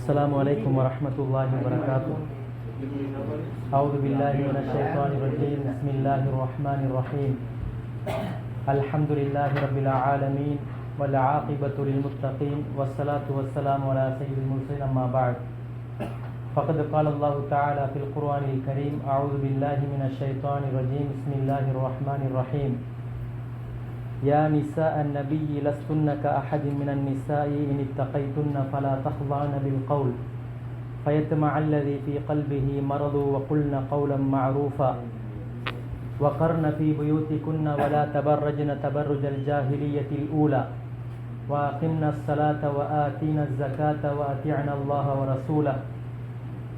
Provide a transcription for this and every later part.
السلام عليكم ورحمة الله وبركاته. أعوذ بالله من الشيطان الرجيم. بسم الله الرحمن الرحيم. الحمد لله رب العالمين والعاقبة للمتقين والصلاة والسلام على سيد المرسلين. أما بعد، فقد قال الله تعالى في القرآن الكريم: أعوذ بالله من الشيطان الرجيم. بسم الله الرحمن الرحيم. يا نساء النبي لستن كأحد من النساء إن اتقيتن فلا تخضعن بالقول فيطمع الذي في قلبه مرض وقلن قولا معروفا وقرن في بيوتكن ولا تبرجن تبرج الجاهلية الأولى وأقمنا الصلاة وآتينا الزكاة وأطعنا الله ورسوله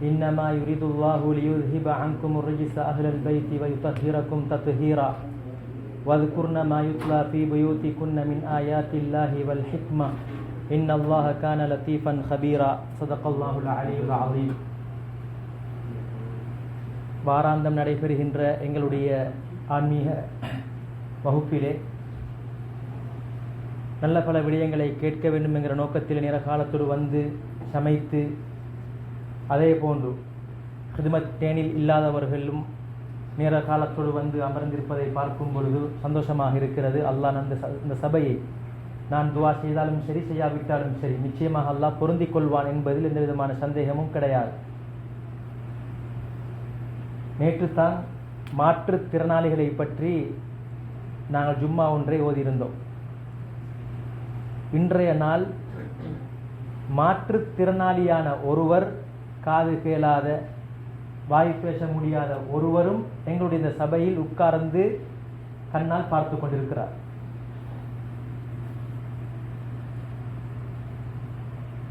إنما يريد الله ليذهب عنكم الرجس أهل البيت ويطهركم تطهيرا واذكرن ما يتلى في بيوتكن من آيات الله والحكمة إن الله كان لطيفا خبيرا. صدق الله العلي العظيم. வாராந்தம் நடைபெறுகின்ற எங்களுடைய ஆன்மீக வகுப்பிலே நல்ல பல விடயங்களை கேட்க வேண்டும் என்கிற நோக்கத்தில் நேர காலத்தோடு வந்து சமைத்து, அதே போன்று ஹிதுமத் தேனில் இல்லாதவர்களும் நேர காலத்தோடு வந்து அமர்ந்திருப்பதை பார்க்கும் பொழுது சந்தோஷமாக இருக்கிறது. அல்லாஹ் இந்த சபையை நான் துவா செய்தாலும் சரி, செய்யாவிட்டாலும் சரி, நிச்சயமாக அல்லாஹ் பொருந்திக் கொள்வான் என்பதில் எந்த விதமான சந்தேகமும் கிடையாது. நேற்றுத்தான் மாற்றுத்திறனாளிகளை பற்றி நாங்கள் ஜும்மா ஒன்றை ஓதியிருந்தோம். இன்றைய நாள் மாற்றுத்திறனாளியான ஒருவர், காது கேளாத, வாய் பேச முடியாத ஒருவரும் எங்களுடைய இந்த சபையில் உட்கார்ந்து கண்ணால் பார்த்து கொண்டிருக்கிறார்.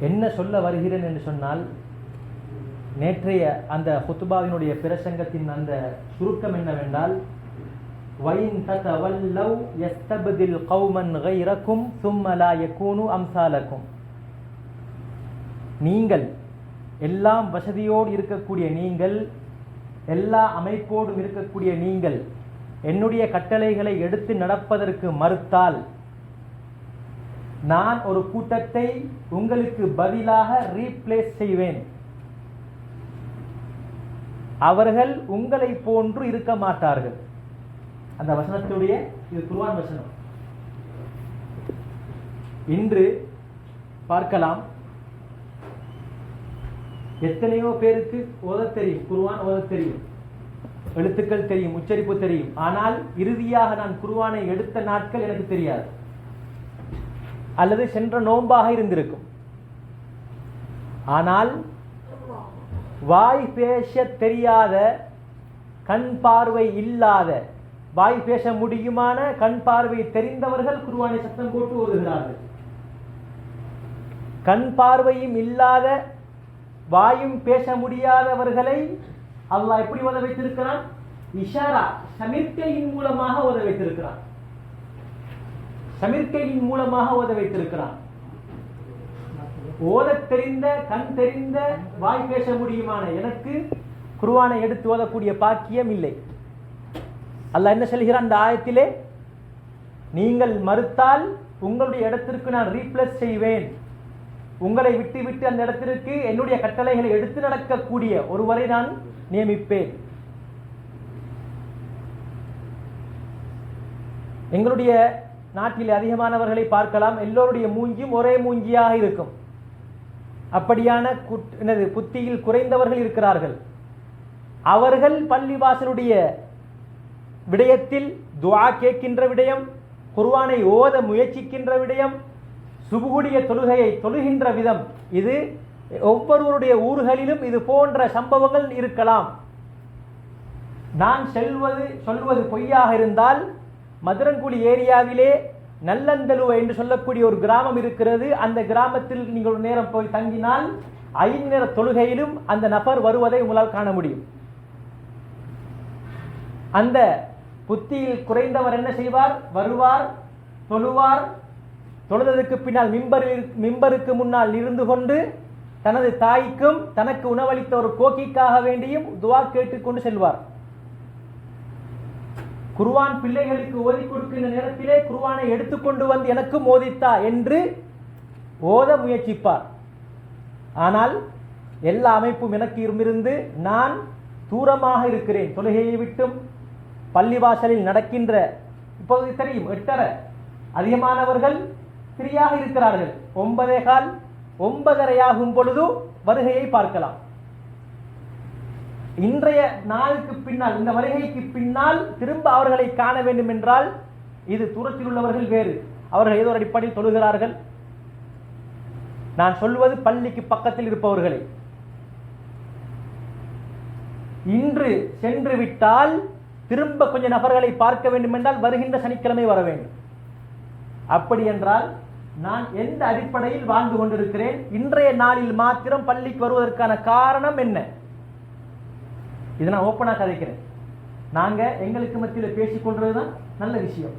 என்ன சொல்ல வருகிறேன் என்று சொன்னால், நேற்றைய அந்த ஹுத்பாவினுடைய பிரசங்கத்தின் அந்த சுருக்கம் என்னவென்றால், வைன் ததவல்லவ் யஸ்தப்தில் கௌமன் கைரக்கும் சும்ம லா யகூனு அம்சாலக்கும். நீங்கள் எல்லாம் வசதியோடு இருக்கக்கூடிய நீங்கள், எல்லா அமைப்போடும் இருக்கக்கூடிய நீங்கள் என்னுடைய கட்டளைகளை எடுத்து நடப்பதற்கு மறுத்தால் நான் ஒரு கூட்டத்தை உங்களுக்கு பதிலாக ரீப்ளேஸ் செய்வேன். அவர்கள் உங்களை போன்று இருக்க மாட்டார்கள். அந்த வசனத்துடைய இது குர்ஆன் வசனம். இன்று பார்க்கலாம், எத்தனையோ பேருக்கு ஓத தெரியும், குர்ஆன் ஓத தெரியும், எழுத்துக்கள் தெரியும், உச்சரிப்பு தெரியும். ஆனால் இறுதியாக நான் குர்ஆனை எடுத்த நாட்கள் எனக்கு தெரியாது, அல்லது சென்ற நோன்பாக இருந்திருக்கும். ஆனால் வாய் பேச தெரியாத, கண் பார்வை இல்லாத, வாய் பேச முடியுமான கண் பார்வை தெரிந்தவர்கள் குர்ஆனை சத்தம் போட்டு ஓதுகிறார்கள். கண் பார்வையும் இல்லாத, வாயும் பேச முடியாதவர்களை அல்லாஹ் எப்படி ஓத வைத்திருக்கிறான்? இஷாரா, சமிர்க்கையின் மூலமாக ஓத வைத்திருக்கிறான். சமிர்க்கையின் மூலமாக ஓத வைத்திருக்கிறான். ஓத தெரிந்த, கண் தெரிந்த, வாய் பேச முடியுமான எனக்கு குர்ஆனை எடுத்து ஓதக்கூடிய பாக்கியம் இல்லை. அல்லாஹ் என்ன சொல்கிறான் அந்த ஆயத்திலே? நீங்கள் மறுத்தால் உங்களுடைய இடத்திற்கு நான் ரீப்ளேஸ் செய்வேன். உங்களை விட்டு விட்டு அந்த இடத்திற்கு என்னுடைய கட்டளைகளை எடுத்து நடக்கக்கூடிய ஒருவரை நான் நியமிப்பேன். எங்களுடைய நாட்டில் அதிகமானவர்களை பார்க்கலாம், எல்லோருடைய மூஞ்சியும் ஒரே மூஞ்சியாக இருக்கும். அப்படியான புத்தியில் குறைந்தவர்கள் இருக்கிறார்கள். அவர்கள் பள்ளிவாசலுடைய விடயத்தில் துஆ கேட்கின்ற விடயம், குர்ஆனை ஓத முயற்சிக்கின்ற விடயம், சுபுகுடைய தொழுகையை தொழுகின்ற விதம், இது ஒவ்வொருவருடைய ஊர்களிலும் இது போன்ற சம்பவங்கள் இருக்கலாம். நான் சொல்வது பொய்யாக இருந்தால், மதுரங்குடி ஏரியாவிலே நல்லந்தலுவ என்று சொல்லக்கூடிய ஒரு கிராமம் இருக்கிறது. அந்த கிராமத்தில் நீங்கள் ஒரு நேரம் போய் தங்கினால் 5 நேர தொழுகையிலும் அந்த நபர் வருவதை உங்களால் காண முடியும். அந்த புத்தியில் குறைந்தவர் என்ன செய்வார்? வருவார், தொழுவார், தொழுதற்கு பின்னால் மிம்பருக்கு முன்னால் இருந்து கொண்டு தனது தாய்க்கும் தனக்கு உணவளித்த ஒரு கோக்கிக்காக வேண்டியும் துஆ கேட்டுக்கொண்டு செல்வார். குர்ஆன் பிள்ளைகளுக்கு ஓதி கொடுக்கின்ற நேரத்திலே குர்ஆனை எடுத்துக்கொண்டு வந்து எனக்கும் ஓதித்தா என்று ஓத முயற்சிப்பார். ஆனால் எல்லா அமைப்பும் எனக்கு இருந்து நான் தூரமாக இருக்கிறேன். தொழுகையை விட்டும் பள்ளிவாசலில் நடக்கின்ற இப்போது தெரியும் 8:30 அதிகமானவர்கள் ஃப்ரீயாக இருக்கிறார்கள். 9:15 9:30 ஆகும் பொழுது வருகையை பார்க்கலாம். இன்றைய நாளுக்கு பின்னால் இந்த வருகைக்கு பின்னால் திரும்ப அவர்களை காண வேண்டும் என்றால் இது தூரத்தில் உள்ளவர்கள் வேறு, அவர்கள் ஏதோ அடிப்படையில் தொழுகிறார்கள். நான் சொல்வது பள்ளிக்கு பக்கத்தில் இருப்பவர்களை. இன்று சென்று விட்டால் திரும்ப கொஞ்சம் நபர்களை பார்க்க வேண்டும் என்றால் வருகின்ற சனிக்கிழமை வர வேண்டும். அப்படி என்றால் நான் எந்த அடிப்படையில் வாழ்ந்து கொண்டிருக்கிறேன்? இன்றைய நாளில் மாத்திரம் பள்ளிக்கு வருவதற்கான காரணம் என்ன? இதை நான் ஓப்பனா கதைக்கிறேன். நாங்க எங்களுக்கு மத்தியில் பேசிக் கொள்றதுதான் நல்ல விஷயம்.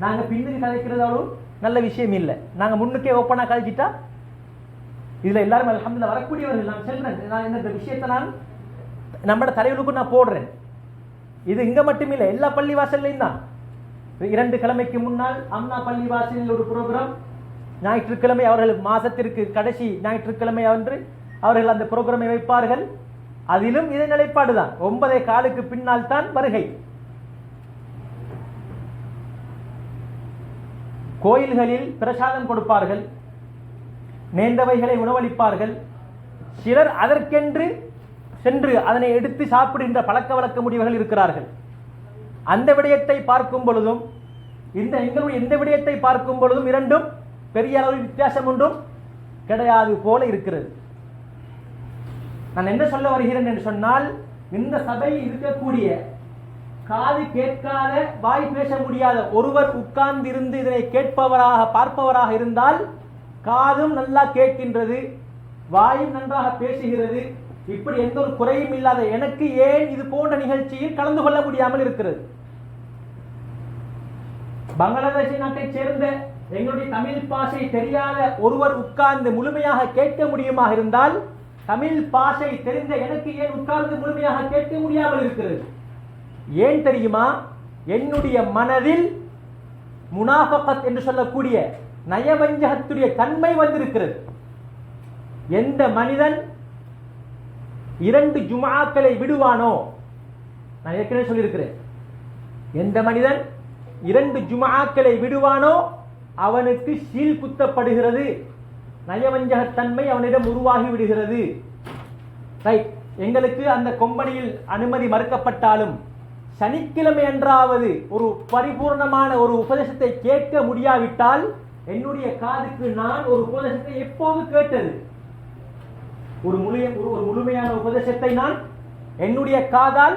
நாங்க பின்னுக்கு கதைக்கிறது அவ்வளவு நல்ல விஷயம் இல்லை. நாங்க முன்னுக்கே ஓப்பனா கதைச்சிட்டா இதுல எல்லாரும் அல்ஹம்துலில்லாஹ் வரக்கூடியவர்கள். நான் சொல்றேன், நான் இந்த விஷயத்தை நான் நம்மளோட தலைவலுக்கு நான் போடுறேன். இது இங்க மட்டும் இல்லை, எல்லா பள்ளி வாசல்லையும் தான். 2 கிழமைக்கு முன்னால் அம்னா பள்ளி வாசலில் ஒரு ப்ரோக்ராம், ஞாயிற்றுக்கிழமை அவர்கள் மாசத்திற்கு கடைசி ஞாயிற்றுக்கிழமை அன்று அவர்கள் அந்த ப்ரோக்ராமை வைப்பார்கள். அதிலும் இதே நிலைப்பாடுதான். 9:15 பின்னால் தான் வருகை. கோயில்களில் பிரசாதம் கொடுப்பார்கள், நேர்ந்தவைகளை உணவளிப்பார்கள். சிலர் அதற்கென்று சென்று அதனை எடுத்து சாப்பிடுகின்ற பழக்க வழக்க முடிவுகள் இருக்கிறார்கள். அந்த விடயத்தை பார்க்கும் பொழுதும் எங்களுடைய இந்த விடயத்தை பார்க்கும் பொழுதும் இரண்டும் பெரிய அளவில் வித்தியாசம் ஒன்றும் கிடையாது போல இருக்கிறது. நான் என்ன சொல்ல வருகிறேன் என்று சொன்னால், இந்த சபையில் இருக்கக்கூடிய காது கேட்காத வாய் பேச முடியாத ஒருவர் உட்கார்ந்து இருந்து இதனை கேட்பவராக பார்ப்பவராக இருந்தால் காதும் நல்லா கேட்கின்றது, வாயும் நன்றாக பேசுகிறது, இப்படி எந்த ஒரு குறையும் இல்லாத எனக்கு ஏன் இது போன்ற நிகழ்ச்சியில் கலந்து கொள்ள முடியாமல் இருக்கிறது? பங்களாதேஷ் நாட்டை சேர்ந்த எங்களுடைய தமிழ் பாஷை தெரியாத ஒருவர் உட்கார்ந்து முழுமையாக கேட்க முடியுமா இருந்தால், தமிழ் பாஷை தெரிந்த எனக்கு ஏன் உட்கார்ந்து முழுமையாக கேட்க முடியாமல் இருக்கிறது? ஏன் தெரியுமா? என்னுடைய மனதில் முனாஃபகத் என்று சொல்லக்கூடிய நயவஞ்சகத்துடைய தன்மை வந்திருக்கிறது. எந்த மனிதன் 2 ஜும்ஆக்களை விடுவானோ, நான் ஏற்கனவே சொல்லியிருக்கிறேன், எந்த மனிதன் 2 ஜும்ஆக்களை விடுவானோ அவனுக்கு சீல் குத்தப்படுகிறது, நயவஞ்சகத்தன்மை அவனிடம் உருவாகி விடுகிறது. ரைட், எங்களுக்கு அந்த கொம்பனியில் அனுமதி மறுக்கப்பட்டாலும் சனிக்கிழமை என்றாவது ஒரு பரிபூர்ணமான ஒரு உபதேசத்தை கேட்க முடியாவிட்டால் என்னுடைய காதுக்கு நான் ஒரு உபதேசத்தை எப்போது கேட்டது? ஒரு முழுமையான உபதேசத்தை நான் என்னுடைய காதால்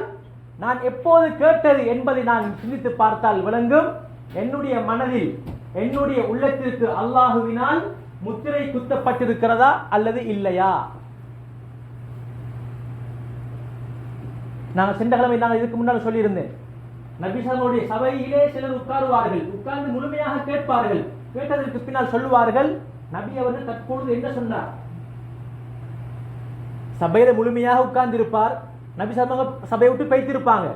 நான் எப்போது கேட்டது என்பதை நான் சிந்தித்து பார்த்தால் விளங்கும். என்னுடைய மனதில் என்னுடைய உள்ளத்திற்கு அல்லாஹுவினால் முத்திரை குத்தப்பட்டிருக்கிறதா அல்லது இல்லையா? நான் சென்ற கிழமை நான் இதுக்கு முன்னால் சொல்லியிருந்தேன், நபிசனுடைய சபையிலே சிலர் உட்காருவார்கள், உட்கார்ந்து முழுமையாக கேட்பார்கள். கேட்டதற்கு பின்னால் சொல்லுவார்கள், நபி அவர்கள் தற்பொழுது என்ன சொன்னார்? சபையில முழுமையாக உட்கார்ந்து இருப்பார், நபி சபையை விட்டு பைத்திருப்பாங்க.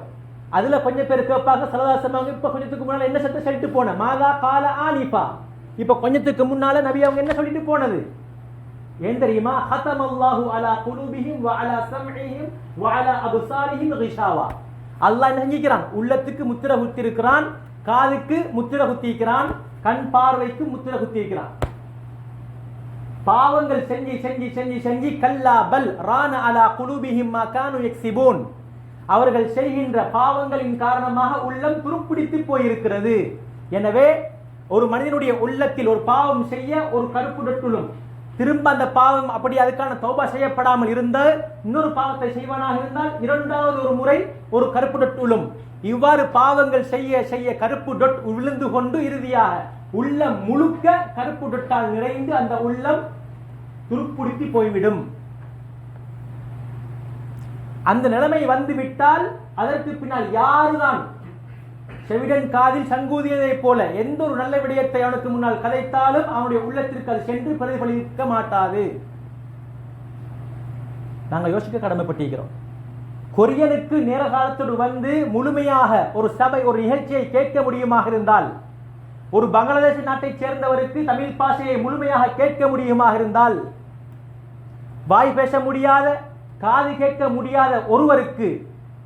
அதுல கொஞ்சம் பேர் கேட்பாங்க, சலதாசமாக இப்ப கொஞ்சத்துக்கு முன்னால என்ன சத்த சொல்லிட்டு போன மாதா கால ஆனிபா, இப்ப கொஞ்சத்துக்கு முன்னால நபி அவங்க என்ன சொல்லிட்டு போனது? ஏன் தெரியுமா? ஹதமல்லாஹு அலா குலூபிஹிம் வ அலா ஸம்இஹிம் வ அலா அப்சாரிஹிம் கிஷாவா. அல்லாஹ் என்ன செஞ்சிக்கிறான்? உள்ளத்துக்கு முத்திரை குத்தி இருக்கிறான், காதுக்கு முத்திரை குத்தி இருக்கிறான், கண் பார்வைக்கு முத்திரை குத்தி இருக்கிறான். பாவங்கள் செஞ்சு செஞ்சு செஞ்சு செஞ்சு கல்லா பல் ரான அலா குலூபிஹிம் மா கானு யக்ஸிபூன், அவர்கள் செய்கின்ற பாவங்களின் காரணமாக உள்ளம் துருப்பிடித்து போயிருக்கிறது. எனவே ஒரு மனிதனுடைய உள்ளத்தில் ஒரு பாவம் செய்ய ஒரு கருப்பு டொட்டுலும் திரும்ப அந்த பாவம் அப்படி அதுக்கான தௌபா செய்யப்படாமல் இருந்தால் இன்னொரு பாவத்தை செய்வானாக இருந்தால் 2வது ஒரு முறை ஒரு கருப்பு டொட்டுலும், இவ்வாறு பாவங்கள் செய்ய செய்ய கருப்பு டொட் விழுந்து கொண்டு இறுதியாக உள்ளம் முழுக்க கருப்பு டொட்டால் நிறைந்து அந்த உள்ளம் துருப்பிடித்து போய்விடும். அந்த நிலைமை வந்து விட்டால் அதற்கு பின்னால் யாருதான் செவிடன் காதில் சங்கூதியதை போல எந்த ஒரு நல்ல விடயத்தை அவனுக்கு முன்னால் கதைத்தாலும் அவனுடைய உள்ளத்திற்கு அது சென்று பிரதிபலிக்க மாட்டாது. நாங்கள் யோசிக்க கடமைப்பட்டிருக்கிறோம். கொரியனுக்கு நேர காலத்தோடு வந்து முழுமையாக ஒரு சபை ஒரு நிகழ்ச்சியை கேட்க முடியுமாக இருந்தால், ஒரு பங்களாதேஷ் நாட்டை சேர்ந்தவருக்கு தமிழ் பாஷையை முழுமையாக கேட்க முடியுமாக இருந்தால், வாய் பேச முடியாத, காது கேட்க முடியாத ஒருவருக்கு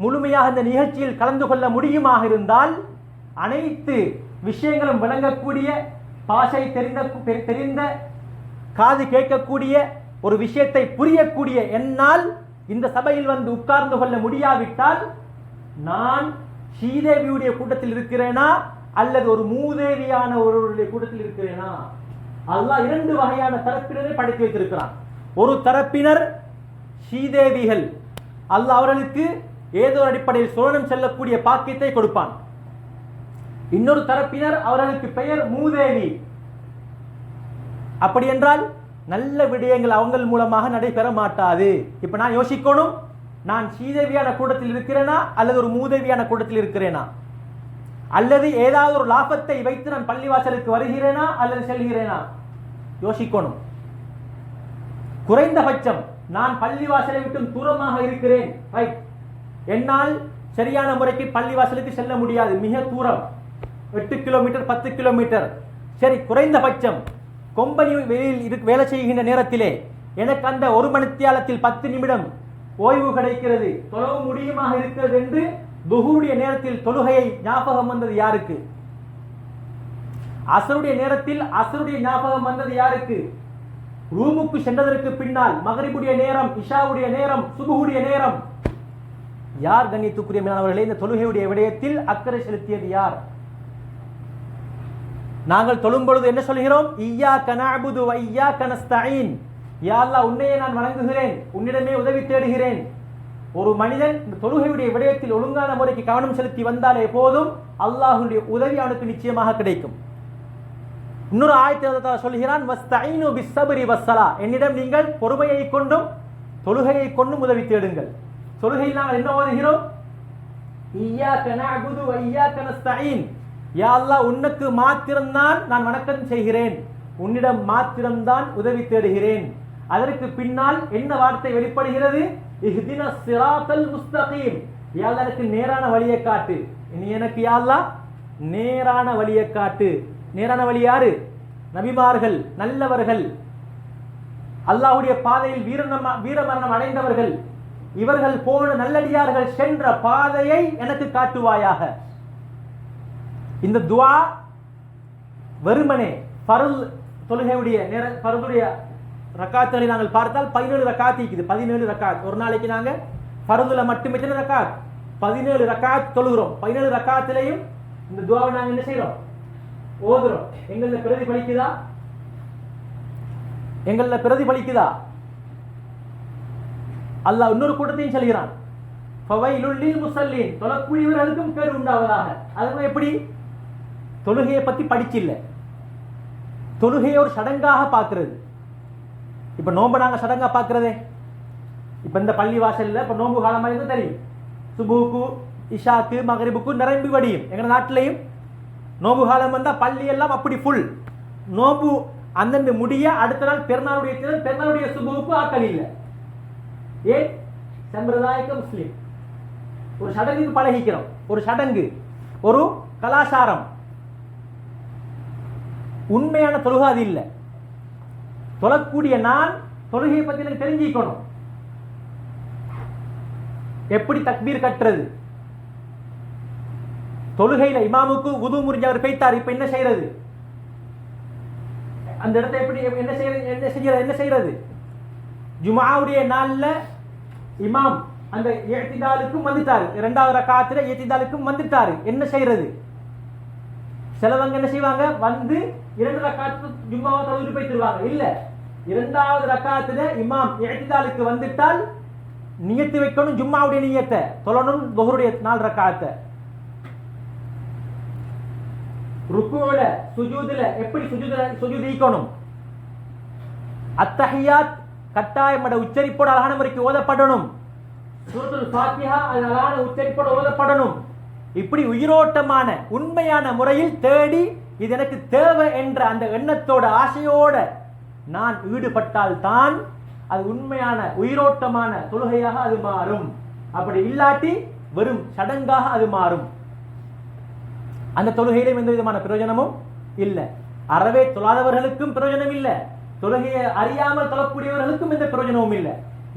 முழுமையாக இந்த நிகழ்ச்சியில் கலந்து கொள்ள முடியுமாக இருந்தால், அனைத்து விஷயங்களும் விளங்கக்கூடிய, பாஷை தெரிந்த, காது கேட்கக்கூடிய, ஒரு விஷயத்தை புரியக்கூடிய என்னால் இந்த சபையில் வந்து உட்கார்ந்து கொள்ள முடியாவிட்டால் நான் ஸ்ரீதேவியுடைய கூட்டத்தில் இருக்கிறேனா அல்லது ஒரு மூதேவியான ஒருவருடைய கூட்டத்தில் இருக்கிறேனா? அல்லாஹ் இரண்டு வகையான தரப்பினரை படைத்து வைத்திருக்கிறான். ஒரு தரப்பினர் ஸ்ரீதேவிகள், அல்லாஹ் அவர்களுக்கு ஏதோ அடிப்படையில் சுவனம் செல்லக்கூடிய பாக்கியத்தை கொடுப்பான். இன்னொரு தரப்பினர் அவர்களுக்கு பெயர் மூதேவி. அப்படி என்றால் நல்ல விடயங்கள் அவங்க மூலமாக நடைபெற மாட்டாது. இப்ப நான் யோசிக்கணும், நான் ஸ்ரீதேவியான கூட்டத்தில் இருக்கிறேனா அல்லது ஒரு மூதேவியான கூட்டத்தில் இருக்கிறேனா? அல்லது ஏதாவது ஒரு லாபத்தை வைத்து நான் பள்ளிவாசலுக்கு வருகிறேனா அல்லது செல்கிறேனா? யோசிக்கணும். குறைந்தபட்சம் நான் பள்ளிவாசலை விட்டு தூரமாக இருக்கிறேன், ரைட், என்னால் சரியான முறைக்கு பள்ளிவாசலுக்கு செல்ல முடியாது, மிக தூரம், 8 கிலோமீட்டர் 10 கிலோமீட்டர். சரி, குறைந்தபட்சம் கொம்பனி வெளியில் வேலை செய்கின்ற நேரத்திலே எனக்கு அந்த ஒரு மணித்தியாலத்தில் 10 நிமிடம் ஓய்வு கிடைக்கிறது, தொழவு முடியுமாக இருக்கிறது என்று துஹூருடைய நேரத்தில் தொழுகையை ஞாபகம் வந்தது யாருக்கு? அசருடைய நேரத்தில் அசருடைய ஞாபகம் வந்தது யாருக்கு? ரூமுக்கு சென்றதற்கு பின்னால் மகரிபுடைய நேரம், இஷாவுடைய நேரம், சுபுடைய நேரம். யார் கண்ணியத்துக்குரிய மேலானவர்களே இந்த தொழுகையுடைய விடயத்தில் அக்கறை செலுத்தியது யார்? நாங்கள் தொழும் பொழுது என்ன சொல்கிறோம்? இய்யாக நஅபுது வ இய்யாக நஸ்தஈன். யா அல்லாஹ், உன்னையே நான் வணங்குகிறேன், உன்னிடமே உதவி தேடுகிறேன். ஒரு மனிதன் இந்த தொழுகையுடைய விடயத்தில் ஒழுங்கான முறைக்கு கவனம் செலுத்தி வந்தாலே போதும், அல்லாஹ்வுடைய உதவி அவனுக்கு நிச்சயமாக கிடைக்கும். இன்னொரு ஆயத்தில் சொல்கிறான், வஸ்தஈனு பிஸ்ஸப்ரி வஸ்ஸலா, என்னிடம் நீங்கள் பொறுமையை கொண்டும் தொழுகையை கொண்டும் உதவி தேடுங்கள். தொழுகையில் நாங்கள் என்ன ஓதுகிறோம்? இய்யாக நஅபுது வ இய்யாக நஸ்தஈன். யா அல்லாஹ், உனக்கு மாத்திரம்தான் நான் வணக்கம் செய்கிறேன், உன்னிடம் மாத்திரம்தான் உதவி தேடுகிறேன். அதற்கு பின்னால் என்ன வார்த்தை வெளிப்படுகிறது? இஹ்தினஸ் ஸிராத்தல் முஸ்தகீம். யா அல்லாஹ், எனக்கு நேரான வழியை காட்டு. இனி எனக்கு யா அல்லாஹ் நேரான வழியை காட்டு. நேரான வழி யாரு? நபிமார்கள், நல்லவர்கள், அல்லாஹ்வுடைய பாதையில் வீரமரணம் அடைந்தவர்கள், இவர்கள் போன நல்லடியார்கள் சென்ற பாதையை எனக்கு காட்டுவாயாக. இந்த துஆ வெறுமனே ஃபர்ல் தொழுகையுடைய ஃபர்துடைய ரக்காத்துகளை நாங்கள் பார்த்தால் 17 ரக்காத் இருக்குது. 17 ரக்காத். ஒரு நாளைக்கு நாங்க ஃபர்துல மட்டும் எத்தனை ரக்காத்? 17 ரக்காத் தொழுகிறோம். 17 ரக்காத்திலையும் இந்த துஆவை நாங்க என்ன செய்றோம்? ஓதுறோம். எங்கள பிரதிபலிக்குதா? எங்கள பிரதிபலிக்குதா? அல்லாஹ் இன்னொரு கூட்டத்தையும் சொல்கிறான், ஃபவைலுல் லில் முஸல்லீன், தொழக்கூடியவர்களுக்கும் கேடு உண்டாவதாக. அது எப்படி? தொழுகையை பத்தி படிச்சில்ல, தொழுகையை ஒரு சடங்காக பார்க்கிறது. இப்ப நோம்பு நாங்க சடங்கா பார்க்கிறதே. இப்ப இந்த பள்ளி வாசல்ல இப்ப நோம்பு காலமா இருந்து தெரியும், சுபுக்கு, இஷாக்கு, மகரிபுக்கு நிரம்பி வடியும். எங்க நாட்டிலையும் நோம்பு காலம் வந்தா பள்ளி எல்லாம் அப்படி ஃபுல். நோம்பு அந்தந்த முடிய அடுத்த நாள் பெருநாளுடைய சுபுக்கு ஆக்கள் இல்லை. ஏன்? சம்பிரதாயக்க முஸ்லிம் ஒரு சடங்குக்கு பழகிக்கிறோம். ஒரு சடங்கு, ஒரு கலாச்சாரம். உண்மையான தொழுகை அது இல்லை. தொழக்கூடிய நான் தொழுகையை பத்தி எனக்கு தெரிஞ்சுக்கணும். எப்படி தக்பீர் கட்டுறது? தொழுகையில இமாமுக்கு உது முறிஞ்சு அவர் போய்த்தார், இப்ப என்ன செய்யறது? அந்த இடத்தை எப்படி என்ன செய்யறது? ஜுமாவுடைய நாள்ல இமாம் அந்த இஅ்திதாலுக்கும் வந்துட்டாரு, இரண்டாவது ரக்காத்துல இஅ்திதாலுக்கும் வந்துட்டாரு, என்ன செய்யறது? சிலவங்க என்ன செய்வாங்க? வந்து 2 ரக்காத்து ஜும்மாவை தொழுது போய்த்துருவாங்க. இல்ல, இரண்டாவது ரக்காத்துல இமாம் இஅ்திதாலுக்கு வந்துட்டால் நியத்து வைக்கணும், ஜும்மாவுடைய நியத்தை தொழணும், துஹருடைய 4 ரக்காத்தை. ருக்குல சுஜூதுல எப்படி சுஜூத் ஈக்கணும்? அத்தஹியாத் கட்டாயமட உச்சரிப்போடு அழகான முறைக்கு ஓதப்படணும். சூரத்துல் ஃபாத்திஹா அழகான உச்சரிப்போடு ஓதப்படணும். இப்படி உயிரோட்டமான உண்மையான முறையில் தேடி இது எனக்கு தேவை என்ற அந்த எண்ணத்தோட ஆசையோட நான் ஈடுபட்டால் தான் அது உண்மையான உயிரோட்டமான தொழுகையாக அது மாறும். அப்படி இல்லாட்டி வெறும் சடங்காக அது மாறும். அந்த தொழுகையிலும் எந்த விதமான பிரயோஜனமும் இல்லை. அறவே தொழாதவர்களுக்கும் பிரயோஜனம் இல்லை, தொழுகையை அறியாமல் தொழக்கூடியவர்களுக்கும் எந்த பிரயோஜனமும் இல்லை.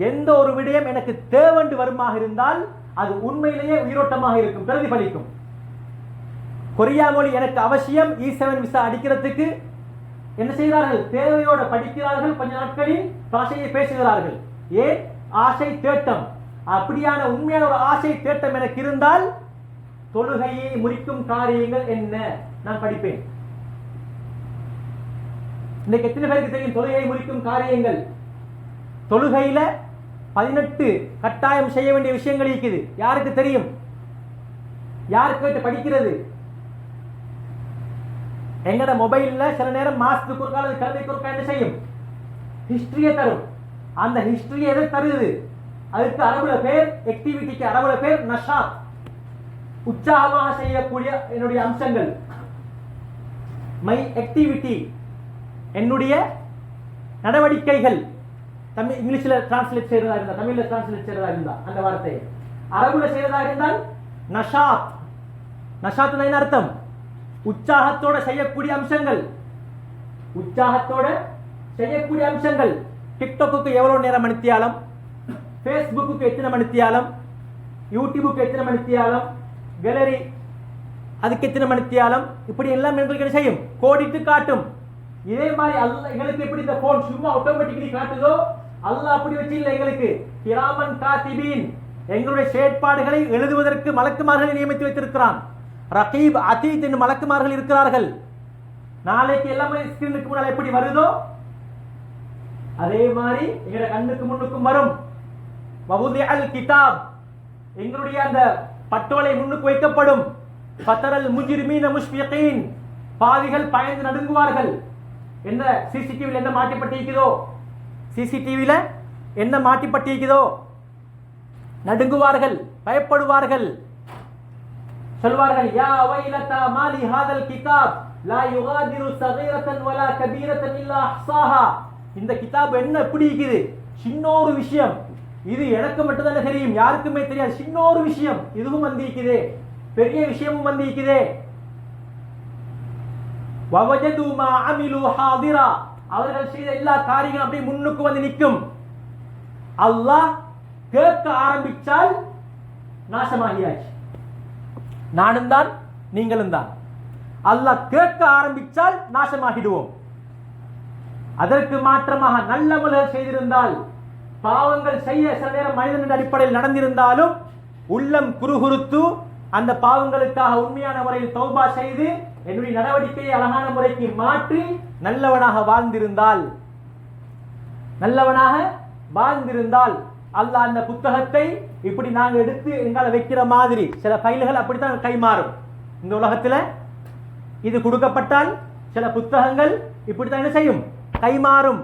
எந்த ஒரு விடயம் எனக்கு தேவண்டு வருமாக இருந்தால் அது உண்மையிலேயே உயிரோட்டமாக இருக்கும், பிரதிபலிக்கும். கொரியா மொழி எனக்கு அவசியம், E7 விசா அடிக்கிறதுக்கு என்ன செய்கிறார்கள்? தேவையோட படிக்கிறார்கள், கொஞ்ச நாட்களில் பாஷையை பேசுகிறார்கள். ஏன்? ஆசை தேட்டம். அப்படியான உண்மையான ஒரு ஆசை தேட்டம் எனக்கு இருந்தால் தொழுகையை முறிக்கும் காரியங்கள் என்ன நான் படிப்பேன். இன்னைக்கு எத்தனை பேருக்கு தெரியும் தொழுகையை முறிக்கும் காரியங்கள்? தொழுகையில 18 கட்டாயம் செய்ய வேண்டிய விஷயங்கள் இருக்குது. யாருக்கு தெரியும்? யார் கேட்டு படிக்கிறது? எங்கட மொபைல்ல சில நேரம் மாசத்துக்கு ஒரு காலம் கிழமைக்கு ஒரு என்ன செய்யும்? ஹிஸ்டரியை தரும். அந்த ஹிஸ்டரி எதை தருது? அதுக்கு அரபுல பேர், ஆக்டிவிட்டிக்கு அரபுல பேர் நஷாத், உற்சாகமாக செய்யக்கூடிய என்னுடைய அம்சங்கள். மை ஆக்டிவிட்டி, என்னுடைய நடவடிக்கைகள். தமிழ் இங்கிலீஷ்ல டிரான்ஸ்லேட் செய்யறதா இருந்தா, தமிழ்ல டிரான்ஸ்லேட் செய்யறதா இருந்தா அந்த வார்த்தையை அரபுல செய்யறதா இருந்தால் நஷாத். நஷாத் என்ன அர்த்தம்? உற்சாகத்தோட செய்யக்கூடிய அம்சங்கள். உற்சாகத்தோட செய்யக்கூடிய அம்சங்கள். டிக்டாக்கு எவ்வளவு நேரம் அனுத்தியாலும், ஃபேஸ்புக்கு எத்தனை மணித்தியாலும், யூடியூபுக்கு எத்தனை மணித்தியாலும், கேலரி அதுக்கு எத்தனை மணித்தியாலும், இப்படி எல்லாம் எங்களுக்கு என்ன செய்யும்? கோடிட்டு காட்டும். இதே மாதிரி அல்லாஹ் எங்களுக்கு எப்படி இந்த போன் சும்மா ஆட்டோமேட்டிக்கலி காட்டுதோ, அல்லாஹ் அப்படி வச்சு இல்லை. எங்களுக்கு கிராமன் காத்திபீன், எங்களுடைய செயற்பாடுகளை எழுதுவதற்கு மலக்குமார்களை நியமித்து வைத்திருக்கிறான். ரகீப் அதீத் என்று மலக்குமார்கள் இருக்கிறார்கள். நாளைக்கு எல்லாமே ஸ்கிரீனுக்கு முன்னால் எப்படி வருதோ அதே மாதிரி எங்களுடைய கண்ணுக்கு முன்னுக்கும் வரும். வவுதிஅல் கிதாப், எங்களுடைய அந்த பட்டோலை முன்னுக்கு வைக்கப்படும். ஃபதரல் முஜ்ரிமீன முஷ்ஃபிகீன், பாவிகள் பயந்து நடுங்குவார்கள். என்ன சிசிடிவில என்ன மாட்டிப்பட்டிருக்குதோ, சிசிடிவில என்ன மாட்டிப்பட்டிருக்குதோ நடுங்குவார்கள், பயப்படுவார்கள். சொல்வார்கள், யா வைலதா மாலி ஹாதல் கிதாப் லா யுகாதிரு ஸகீரத்தன் வலா கபீரத்தன் இல்லா அஹ்ஸாஹா. இந்த கிதாப் என்ன எப்படி இருக்குது? சின்ன ஒரு விஷயம், இது எனக்கு மட்டும் தானே தெரியும், யாருக்குமே தெரியாது. சின்ன ஒரு விஷயம், இதுவும் வந்திருக்குது, பெரிய விஷயமும் வந்திருக்குது. வவஜது மா அமிலு ஹாதிரா, அவர்கள் செய்த எல்லா காரியங்களும் அப்படியே முன்னுக்கு வந்து நிற்கும். அல்லாஹ் கேட்க ஆரம்பிச்சால் நாசமாகியாச்சு. நானும் தான் நீங்களும் தான். அல்லாஹ் கேட்க ஆரம்பிச்சால் நாசமாகிடுவோம். அதற்கு மாற்றமாக நல்லமல்கள் செய்திருந்தால், பாவங்கள் செய்ய சில நேரம் மனிதனின் அடிப்படையில் நடந்திருந்தாலும் உள்ளம் குறுகுறுத்து அந்த பாவங்களுக்காக உண்மையான முறையில் தௌபா செய்து என்னுடைய நடவடிக்கையை அழகான முறைக்கு மாற்றி நல்லவனாக வாழ்ந்திருந்தால் அல்லாஹ் அந்த புத்தகத்தை இப்படி நாங்க எடுத்து எங்களை வைக்கிற மாதிரி சில ஃபைல்கள் அப்படித்தான் கைமாறும். இந்த உலகத்துல இது கொடுக்கப்பட்டால் சில புத்தகங்கள் இப்படித்தான் என்ன செய்யும்? கைமாறும்.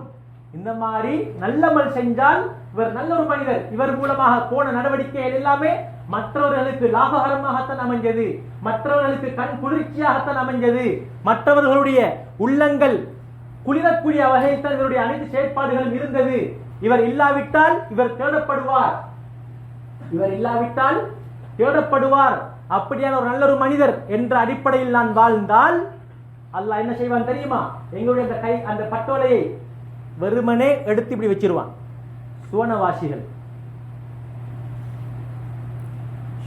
இந்த மாதிரி நல்லமல் செஞ்சால் இவர் நல்ல ஒரு மனிதர், இவர் மூலமாக போன நடவடிக்கைகள் எல்லாமே மற்றவர்களுக்கு லாபகரமாகத்தான் அமைஞ்சது, மற்றவர்களுக்கு கண் குளிர்ச்சியாகத்தான் அமைஞ்சது, மற்றவர்களுடைய உள்ளங்கள் குளிரக்கூடிய வகையில் தான் இவருடைய அனைத்து செயற்பாடுகளும் இருந்தது. இவர் இல்லாவிட்டால் இவர் தேடப்படுவார். அப்படியான ஒரு நல்ல ஒரு மனிதர் என்ற அடிப்படையில் நான் வாழ்ந்தால் அல்லாஹ் என்ன செய்வான் தெரியுமா? எங்களுடைய அந்த பட்டோலையை வெறுமனே எடுத்து இப்படி வச்சிருவான்.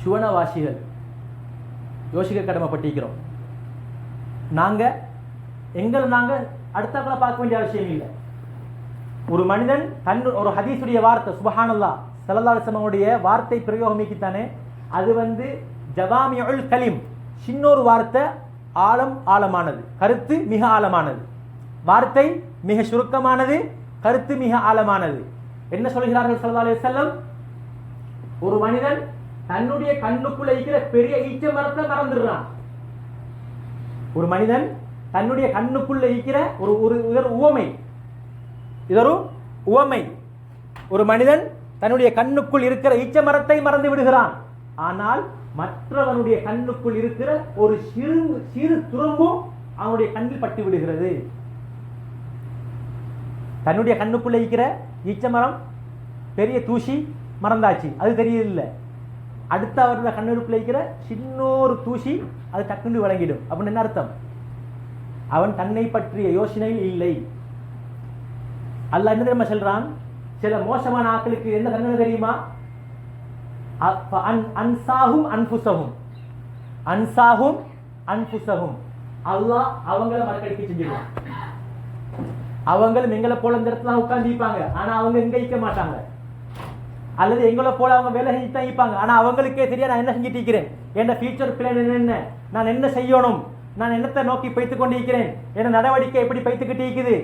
சுவனவாசிகள் யோசிக்க கடமைப்பட்டிருக்கிறோம். நாங்க அடுத்தாக்களை பார்க்க வேண்டிய அவசியம் இல்லை. ஒரு மனிதன் ஒரு ஹதீஸுடைய வார்த்தை, சுப்ஹானல்லாஹ் ஸல்லல்லாஹு அலைஹி வஸல்லம் வார்த்தை பிரயோகமிக்குத்தானே, அது ஜவாமிஉல் கலிம், சின்னொரு வார்த்தை ஆழமானது, கருத்து மிக ஆழமானது. வார்த்தை மிக சுருக்கமானது, கருத்து மிக ஆழமானது. என்ன சொல்கிறார்கள் ஸல்லல்லாஹு அலைஹி வஸல்லம்? ஒரு மனிதன் தன்னுடைய கண்ணுக்குள்ள இருக்கிற பெரிய ஈச்ச மரத்தை மறந்துடுறான். ஒரு மனிதன் தன்னுடைய கண்ணுக்குள்ள இருக்கிற ஒரு உவமை. ஒரு மனிதன் தன்னுடைய கண்ணுக்குள் இருக்கிற ஈச்ச மரத்தை மறந்து விடுகிறான். ஆனால் மற்றவனுடைய கண்ணுக்குள் இருக்கிற ஒரு சிறு துரும்பும் அவனுடைய கண்ணில் பட்டு விடுகிறது. தன்னுடைய கண்ணுக்குள்ள இருக்கிற ஈச்ச மரம் பெரிய தூசி மறந்தாச்சு, அது தெரியல. அடுத்த அவருடைய கண்ணுக்குள்ள இருக்கிற சின்னொரு தூசி அது டக்குன்னு விளங்கிடும். அப்படின்னு என்ன அர்த்தம்? அவன் தன்னை பற்றிய யோசனையில் இல்லை. அல்லாஹ் என்ன தெரியுமா சொல்றான்? சில மோசமான ஆட்களுக்கு என்ன தண்டனை தெரியுமா? அன்சாஹும் அன்புசஹும், அன்சாஹும் அன்புசஹும், அல்லாஹ் அவங்கள மறக்கடிக்க செஞ்சிருவான். அவங்களும் எங்களை போல இந்த இடத்துல உட்கார்ந்து இருப்பாங்க, ஆனா அவங்க எங்க இருக்க மாட்டாங்க. அல்லது எங்களை போல அவங்க வேலை செஞ்சு தான் இருப்பாங்க, ஆனா அவங்களுக்கே தெரியாது நான் என்ன செஞ்சுட்டு இருக்கிறேன், என் ஃபியூச்சர் பிளான் என்ன, நான் என்ன செய்யணும், நான் என்னத்தை நோக்கி பைத்துக் கொண்டிருக்கிறேன், என்ன நடவடிக்கை எப்படி பைத்துக்கிட்டு இருக்குது,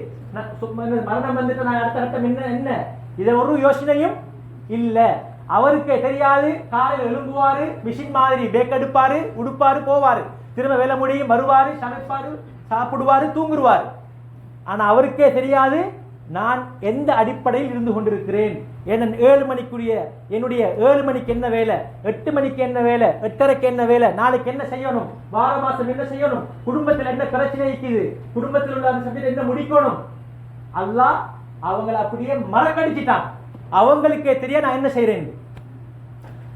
மரணம் வந்துட்டு நான் அடுத்த கட்டம் என்ன இதை ஒரு யோசனையும் இல்ல. அவருக்கே தெரியாது. காலையில் எழும்புவாரு, மிஷின் மாதிரி பேக் எடுப்பாரு, உடுப்பாரு, போவாரு, திரும்ப வேலை முடியும், வருவாரு, சமைப்பாரு, சாப்பிடுவாரு, தூங்குருவாரு. ஆனா அவருக்கே தெரியாது நான் எந்த அடிப்படையில் இருந்து கொண்டிருக்கிறேன். ஏன்னா 7 மணிக்குரிய என்னுடைய 7 மணிக்கு என்ன வேலை, 8 மணிக்கு என்ன வேலை, 8:30க்கு என்ன வேலை, நாளைக்கு என்ன செய்யணும், வார மாசம் என்ன செய்யணும், குடும்பத்தில் என்ன பிரச்சனை இருக்குது, குடும்பத்தில் உள்ள சப்ஜெக்ட் என்ன முடிக்கணும். அல்லாஹ் அவங்களை அப்படியே மறக்கடிச்சிட்டான். அவங்களுக்கே தெரிய நான் என்ன செய்யறேன்.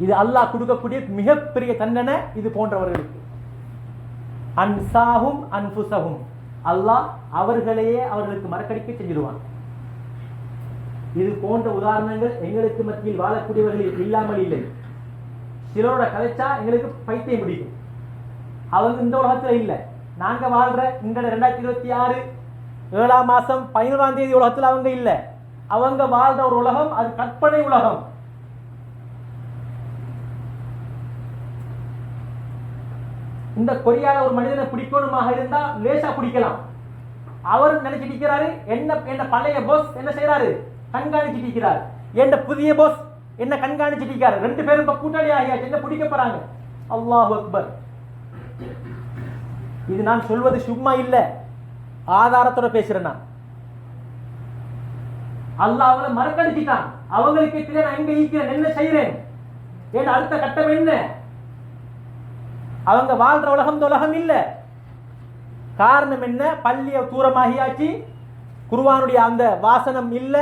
இது அல்லாஹ் கொடுக்கக்கூடிய மிகப்பெரிய தண்டனை இது போன்றவர்களுக்கு. அன்சாஹும் அன்புசஹும், அல்லாஹ் அவர்களையே அவர்களுக்கு மறக்கடிக்க செஞ்சிருவான். இது போன்ற உதாரணங்கள் எங்களுக்கு மத்தியில் வாழக்கூடியவர்கள் இல்லாமல் இல்லை. சிலரோட கலைச்சா எங்களுக்கு பைத்தியம் பிடிக்கும். அவங்க இந்த உலகத்துல இல்லை. நாங்க வாழ்ற இந்த 2026 7ஆம் மாசம் 11ஆம் தேதி உலகத்துல அவங்க இல்லை. அவங்க வாழ்ற ஒரு உலகம், அது கற்பனை உலகம். இந்த கொரியால ஒரு மனிதனை பிடிக்கணுமாக இருந்தா லேசா பிடிக்கலாம். அவர் நினைச்சிட்டு இருக்கிறாரு என்ன பழைய போஸ் என்ன செய்யறாரு, கண்காணிச்சிட்டு இருக்கிறார். என் புதிய போஸ் என்ன கண்காணிச்சிட்டு இருக்காரு. 2 பேரும் கூட்டாளி ஆகியாச்சு, என்ன பிடிக்க போறாங்க. அல்லாஹு அக்பர். இது நான் சொல்வது சும்மா இல்ல, ஆதாரத்தோட பேசுறேன். நான் அல்லாஹ் அவங்களை மறக்கடிச்சிட்டான். அவங்களுக்கு தெரியாது நான் எங்க இருக்கிறேன், என்ன செய்யறேன், என் அடுத்த கட்டம் என்ன. அவங்க வாழ்ற உலகம் உலகம் இல்ல. காரணம் என்ன? பள்ளிய தூரமாகியாச்சு, குர்ஆனுடைய அந்த வாசனம் இல்ல.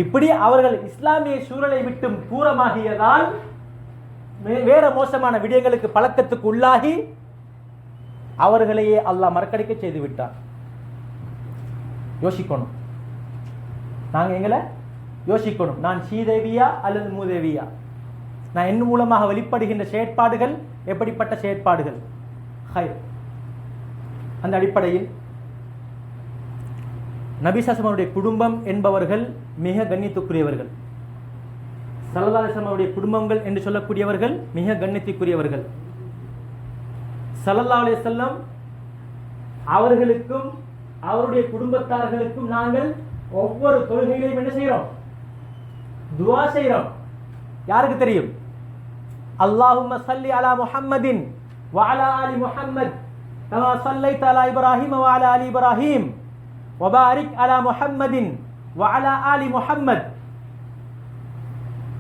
இப்படி அவர்கள் இஸ்லாமிய சூழலை விட்டு தூரமாகியதால் வேற மோசமான விடயங்களுக்கு பழக்கத்துக்கு உள்ளாகி அவர்களையே அல்லாஹ் மறக்கடிக்க செய்து விட்டார். யோசிக்கணும். நாங்க எங்களை யோசிக்கணும். நான் ஸ்ரீதேவியா அல்லது மூதேவியா? நான் என் மூலமாக வெளிப்படுகின்ற செயற்பாடுகள் எப்படிப்பட்ட செயற்பாடுகள்? அந்த அடிப்படையில் நபி ஸல்லல்லாஹு குடும்பம் என்பவர்கள் மிக கண்ணியத்துக்குரியவர்கள். ஸல்லல்லாஹு அலைஹி வஸல்லம் குடும்பங்கள் என்று சொல்லக்கூடியவர்கள் மிக கண்ணியத்துக்குரியவர்கள். ஸல்லல்லாஹு அலைஹி வஸல்லம் அவர்களுக்கும் அவருடைய குடும்பத்தார்களுக்கும் நாங்கள் ஒவ்வொரு தொழுகையிலும் என்ன செய்கிறோம்? துஆ செய்கிறோம். யாருக்கு தெரியும்? அல்லாஹும்ம ஸல்லி அலா முஹம்மதின் வ அலா ஆலி முஹம்மத் கமா ஸல்லைத அலா இப்ராஹீம் வ அலா ஆலி இப்ராஹீம் வ பாரிக் அலா முஹம்மதின் வ அலா ஆலி முஹம்மத்.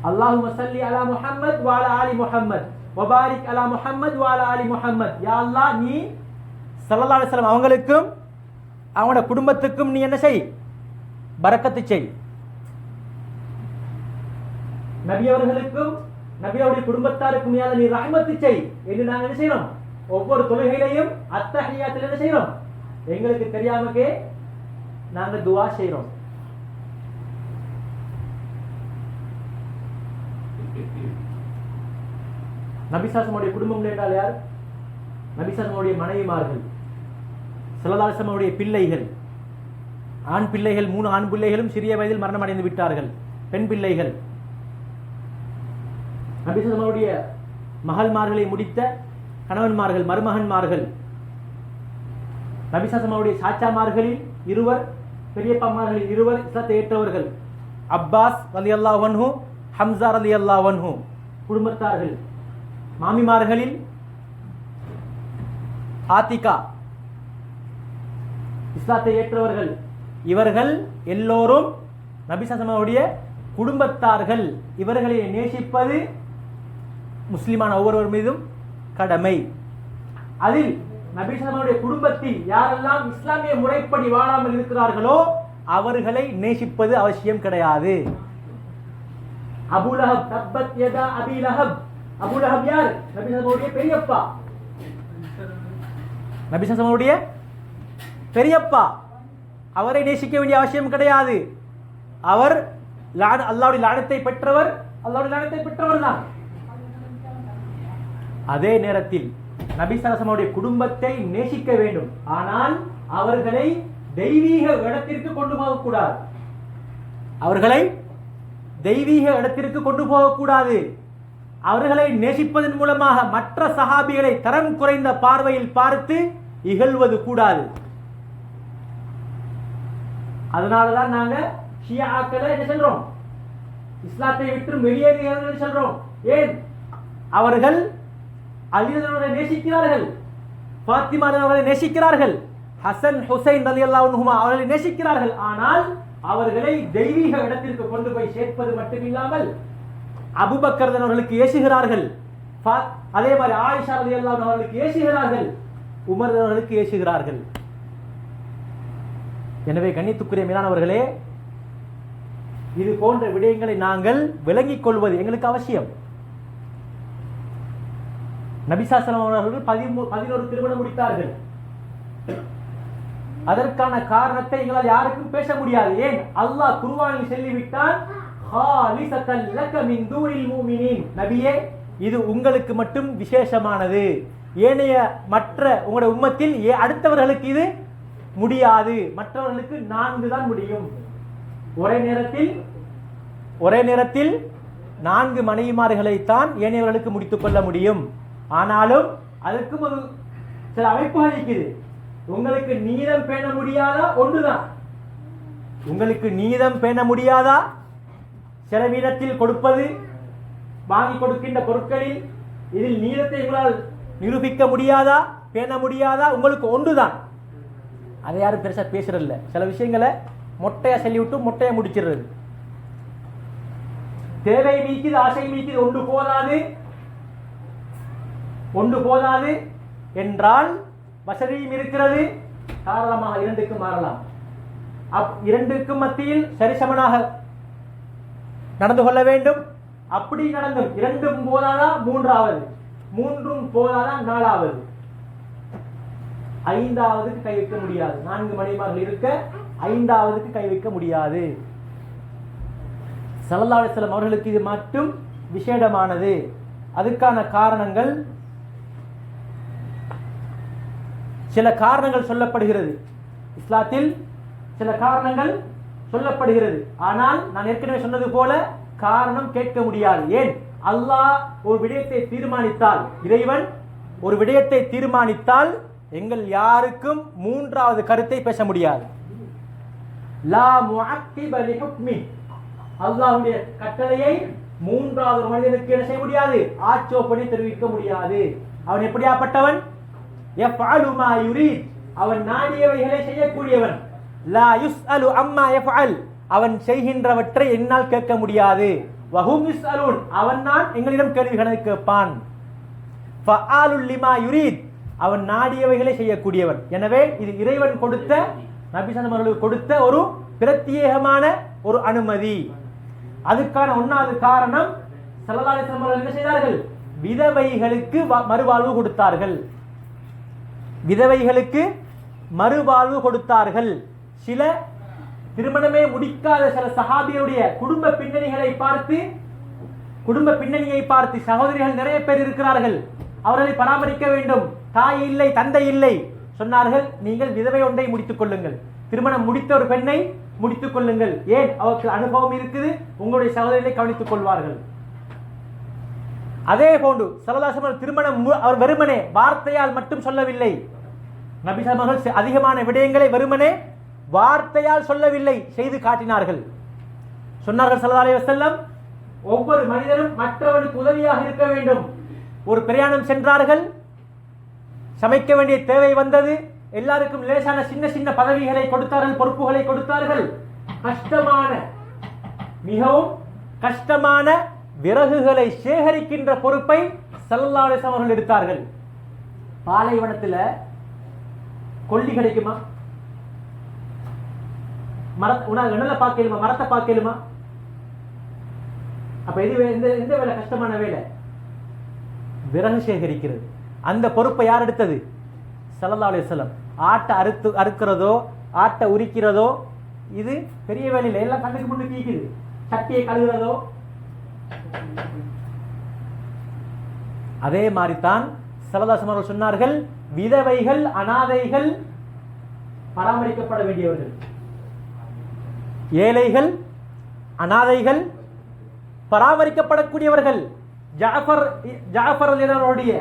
அல்லாஹும்ம ஸல்லி அலா முஹம்மத் வ அலா ஆலி முஹம்மத் வ பாரிக் அலா முஹம்மத் வ அலா ஆலி முஹம்மத். யா அல்லாஹ், நீ ஸல்லல்லாஹு அலைஹி வஸல்லம் அவங்களுக்கும் அவங்களோட குடும்பத்துக்கும் நீ என்ன செய்? பரக்கத்து செய். நபி அவர்களுக்கும் நபியுடைய குடும்பத்தாருக்கும் நீ ரஹ்மத்து செய் என்று நாங்கள் என்ன செய்யறோம்? ஒவ்வொரு தொழுகையிலையும் அத்தஹியாத்தில் என்ன செய்யறோம்? எங்களுக்கு தெரியாமக்கே நாங்க துஆ செய்யறோம். நபி ஸல்லல்லாஹு குடும்பம் என்றால் யார்? நபி ஸல்லல்லாஹு மனைவிமார்கள், ஸல்லல்லாஹு அலைஹி வஸல்லம் பிள்ளைகள், ஆண் பிள்ளைகள். 3 ஆண் பிள்ளைகளும் சிறிய வயதில் மரணம் அடைந்து விட்டார்கள். பெண் பிள்ளைகள் நபி ஸல்லல்லாஹு அலைஹி மகள்மார்களை முடித்த கணவன்மார்கள், மருமகன்மார்கள். நபி ஸல்லல்லாஹு அலைஹி சாச்சாமார்களில் 2, பெரியப்பாமார்களில் 2 இஸ்லாத்தை ஏற்றவர்கள். அப்பாஸ் ரலியல்லாஹு அன்ஹு, ஹம்ஸா ரலியல்லாஹு அன்ஹு குடும்பத்தார்கள். மாமிமார்களில் ஆத்திகா இஸ்லாத்தை ஏற்றவர்கள். இவர்கள் எல்லோரும் நபி ஸல்லல்லாஹு அலைஹி குடும்பத்தார்கள். இவர்களை நேசிப்பது முஸ்லிமான ஒவ்வொருவர் மீதும் கடமை. அதில் நபி ஸல்லல்லாஹு அலைஹி குடும்பத்தில் யாரெல்லாம் இஸ்லாமிய முறைப்படி வாழாமல் இருக்கிறார்களோ அவர்களை நேசிப்பது அவசியம் கிடையாது. அபூ லஹப், தப்பத் யதா அபீ லஹப். அபூ லஹப் யார்? நபி ஸல்லல்லாஹு அலைஹி பெரியப்பா. நபி ஸல்லல்லாஹு அலைஹி பெரியப்பா. அவரை நேசிக்க வேண்டிய அவசியம் கிடையாது. அவர் அல்லாஹ்வுடைய லானத்தை பெற்றவர், அல்லாஹ்வுடைய லானத்தை பெற்றவர் தான். அதே நேரத்தில் நபி ஸல்லல்லாஹு அலைஹி வஸல்லம் குடும்பத்தை நேசிக்க வேண்டும். ஆனால் அவர்களை தெய்வீக இடத்திற்கு கொண்டு போகக்கூடாது. அவர்களை தெய்வீக இடத்திற்கு கொண்டு போகக்கூடாது. அவர்களை நேசிப்பதன் மூலமாக மற்ற சஹாபிகளை தரம் குறைந்த பார்வையில் பார்த்து இகழ்வது கூடாது. அதனாலதான் நாங்க ஷியாக்களை என்ன சொல்றோம், இஸ்லாத்தை விட்டு வெளியேறியவர்கள் சொல்றோம். ஏன்? அவர்கள் அலி அவர்களை நேசிக்கிறார்கள், ஃபாத்திமா அவர்களை நேசிக்கிறார்கள், ஹசன் ஹுசைன் ரலியல்லாஹு அன்ஹுமா அவர்களை நேசிக்கிறார்கள். ஆனால் அவர்களை தெய்வீக இடத்திற்கு கொண்டு போய் சேர்ப்பது மட்டுமில்லாமல் அபூபக்கர் அவர்களுக்கு ஏசுகிறார்கள், அதே மாதிரி ஆயிஷா ரலியல்லாஹு அன்ஹா அவர்களுக்கு ஏசுகிறார்கள், உமர் அவர்களுக்கு ஏசுகிறார்கள். எனவே கண்ணியத்துக்குரிய மேலானவர்களே, இது போன்ற விடயங்களை நாங்கள் விளங்கிக் கொள்வது எங்களுக்கு அவசியம். நபி ஸல்லல்லாஹு அலைஹி வஸல்லம் அவர்கள் 11 திருமணம் முடித்தார்கள். அதற்கான காரணத்தை எங்களால் யாருக்கும் பேச முடியாது. ஏன்? அல்லாஹ் குர்ஆனில் சொல்லிவிட்டான், ஹாலிஸத்தல் லக மின் தூனில் முஃமினீன். நபியே, இது உங்களுக்கு மட்டும் விசேஷமானது, ஏனைய மற்ற உங்களுடைய உம்மத்தில் அடுத்தவர்களுக்கு இது முடியாது, மற்றவர்களுக்கு 4 தான் முடியும். ஒரே நேரத்தில் 4 மனைவிமார்களைத்தான் ஏனையவர்களுக்கு முடித்துக் கொள்ள முடியும். ஆனாலும் அதற்கும் ஒரு சில அமைப்புகள் இருக்குது. உங்களுக்கு நீதம் பேண முடியாதா? ஒன்றுதான். உங்களுக்கு நீதம் பேண முடியாதா? செலவீனத்தில் கொடுப்பது, வாங்கி கொடுக்கின்ற பொருட்களில் இதில் நீதத்தை உங்களால் நிரூபிக்க முடியாதா, பேண முடியாதா? உங்களுக்கு ஒன்றுதான். அதை யாரும் பெருசா பேசுறதில்ல. சில விஷயங்களை மொட்டையா சொல்லிவிட்டு மொட்டையா முடிச்சிடுறது. தேவை மீக்குது, ஆசை மீக்குது, ஒன்று போதாது என்றால் வசதியும் இருக்கிறது, தாராளமாக 2க்கும் மாறலாம். 2க்கும் மத்தியில் சரிசமனாக நடந்து கொள்ள வேண்டும். அப்படி நடந்தும் 2ம் போதாதா 3வது, 3ம் போதாதா 4வது, 5வதுக்கு கை வைக்க முடியாது. 4 மனைவிமார்கள் இருக்க 5வதுக்கு கை வைக்க முடியாது. ஸல்லல்லாஹு அலைஹி வஸல்லம் அவர்களுக்கு இது மட்டும் விசேடமானது. அதுக்கான காரணங்கள், சில காரணங்கள் சொல்லப்படுகிறது. இஸ்லாத்தில் சில காரணங்கள் சொல்லப்படுகிறது. ஆனால் நான் ஏற்கனவே சொன்னது போல காரணம் கேட்க முடியாது. ஏன்? அல்லாஹ் ஒரு விடயத்தை தீர்மானித்தால், இறைவன் ஒரு விடயத்தை தீர்மானித்தால் எங்கள் யாருக்கும் 3வது கருத்தை பேச முடியாது. லா முஅக்கிப லிஹுக்மி, அல்லாஹ்வுடைய கட்டளையை 3வது மனிதனுக்கு என்ன செய்ய முடியாது, ஆட்சேபனை தெரிவிக்க முடியாது. அவன் எப்படியாப்பட்டவன்? யஃஅலு மா யுரீத், அவன் நாடியவைகளை செய்யக்கூடியவன். லா யுஸ்அலு அம்மா யஃஅல், அவன் செய்கின்றவற்றை என்னால் கேட்க முடியாது. வஹும் யுஸ்அலூன், அவன் நான் எங்களிடம் கேள்விகளை கேட்பான். ஃபஆலுல் லிமா யுரீத், அவன் நாடியவைகளை செய்யக்கூடியவன். எனவே இது இறைவன் கொடுத்த, நபி ஸல்லல்லாஹு அலைஹி வஸல்லம் கொடுத்த ஒரு பிரத்யேகமான ஒரு அனுமதி. அதுக்கான 1வது காரணம், ஸல்லல்லாஹு அலைஹி வஸல்லம் என்ன செய்தார்கள்? விதவைகளுக்கு மறுவாழ்வு கொடுத்தார்கள். விதவைகளுக்கு மறுவாழ்வு கொடுத்தார்கள். சில திருமணமே முடிக்காத சில சஹாபியருடைய குடும்ப பின்னணியை பார்த்து சகோதரிகள் நிறைய பேர் இருக்கிறார்கள், அவர்களை பராமரிக்க வேண்டும், தாய் இல்லை தந்தை இல்லை. சொன்னார்கள், நீங்கள் விதவை ஒன்றை முடித்துக் கொள்ளுங்கள், திருமணம் முடித்த ஒரு பெண்ணை முடித்துக் கொள்ளுங்கள். ஏன்? அவருக்கு அனுபவம் இருக்குது, உங்களுடைய சகோதரிகளை கவனித்துக் கொள்வார்கள். அதே போன்று ஸல்லல்லாஹு அலைஹி வஸல்லம் திருமணம் அவர் வெறுமனே வார்த்தையால் மட்டும் சொல்லவில்லை. நபி ஸல்லல்லாஹு அலைஹி வஸல்லம் அதிகமான விடயங்களை வெறுமனே வார்த்தையால் சொல்லவில்லை, செய்து காட்டினார்கள். சொன்னார்கள் ஸல்லல்லாஹு அலைஹி வஸல்லம், ஒவ்வொரு மனிதனும் மற்றவனுக்கு உதவியாக இருக்க வேண்டும். ஒரு பிரயாணம் சென்றார்கள், சமைக்க வேண்டிய தேவை வந்தது, எல்லாருக்கும் லேசான சின்ன சின்ன பதவிகளை கொடுத்தார்கள், பொறுப்புகளை கொடுத்தார்கள். மிகவும் கஷ்டமான விறகுகளை சேகரிக்கின்ற பொறுப்பை ஸல்லல்லாஹு அலைஹி வஸல்லம் அவர்கள் எடுத்தார்கள். பாலைவனத்தில் கொல்லி கிடைக்குமா? மரத்தை பார்க்கலுமா? அப்ப எந்த வேலை கஷ்டமான வேலை? விறகு சேகரிக்கிறது. அந்த பொறுப்பை யார் எடுத்தது? ஸல்லல்லாஹு அலைஹி வஸல்லம். ஆட்டை அறுக்கிறதோ ஆட்டை உரிக்கிறதோ இது பெரிய வேலையில் எல்லாம் கண்ணுக்கு முன்னுக்கு கீக்குது. சட்டியை கழுவுறதோ அதே மாதிரிதான் ஸல்லல்லாஹு அலைஹி வஸல்லம் சொன்னார்கள், விதவைகள் அனாதைகள் பராமரிக்கப்பட வேண்டியவர்கள், ஏழைகள் அனாதைகள் பராமரிக்கப்படக்கூடியவர்கள். ஜாஃபர் அவர்களுடைய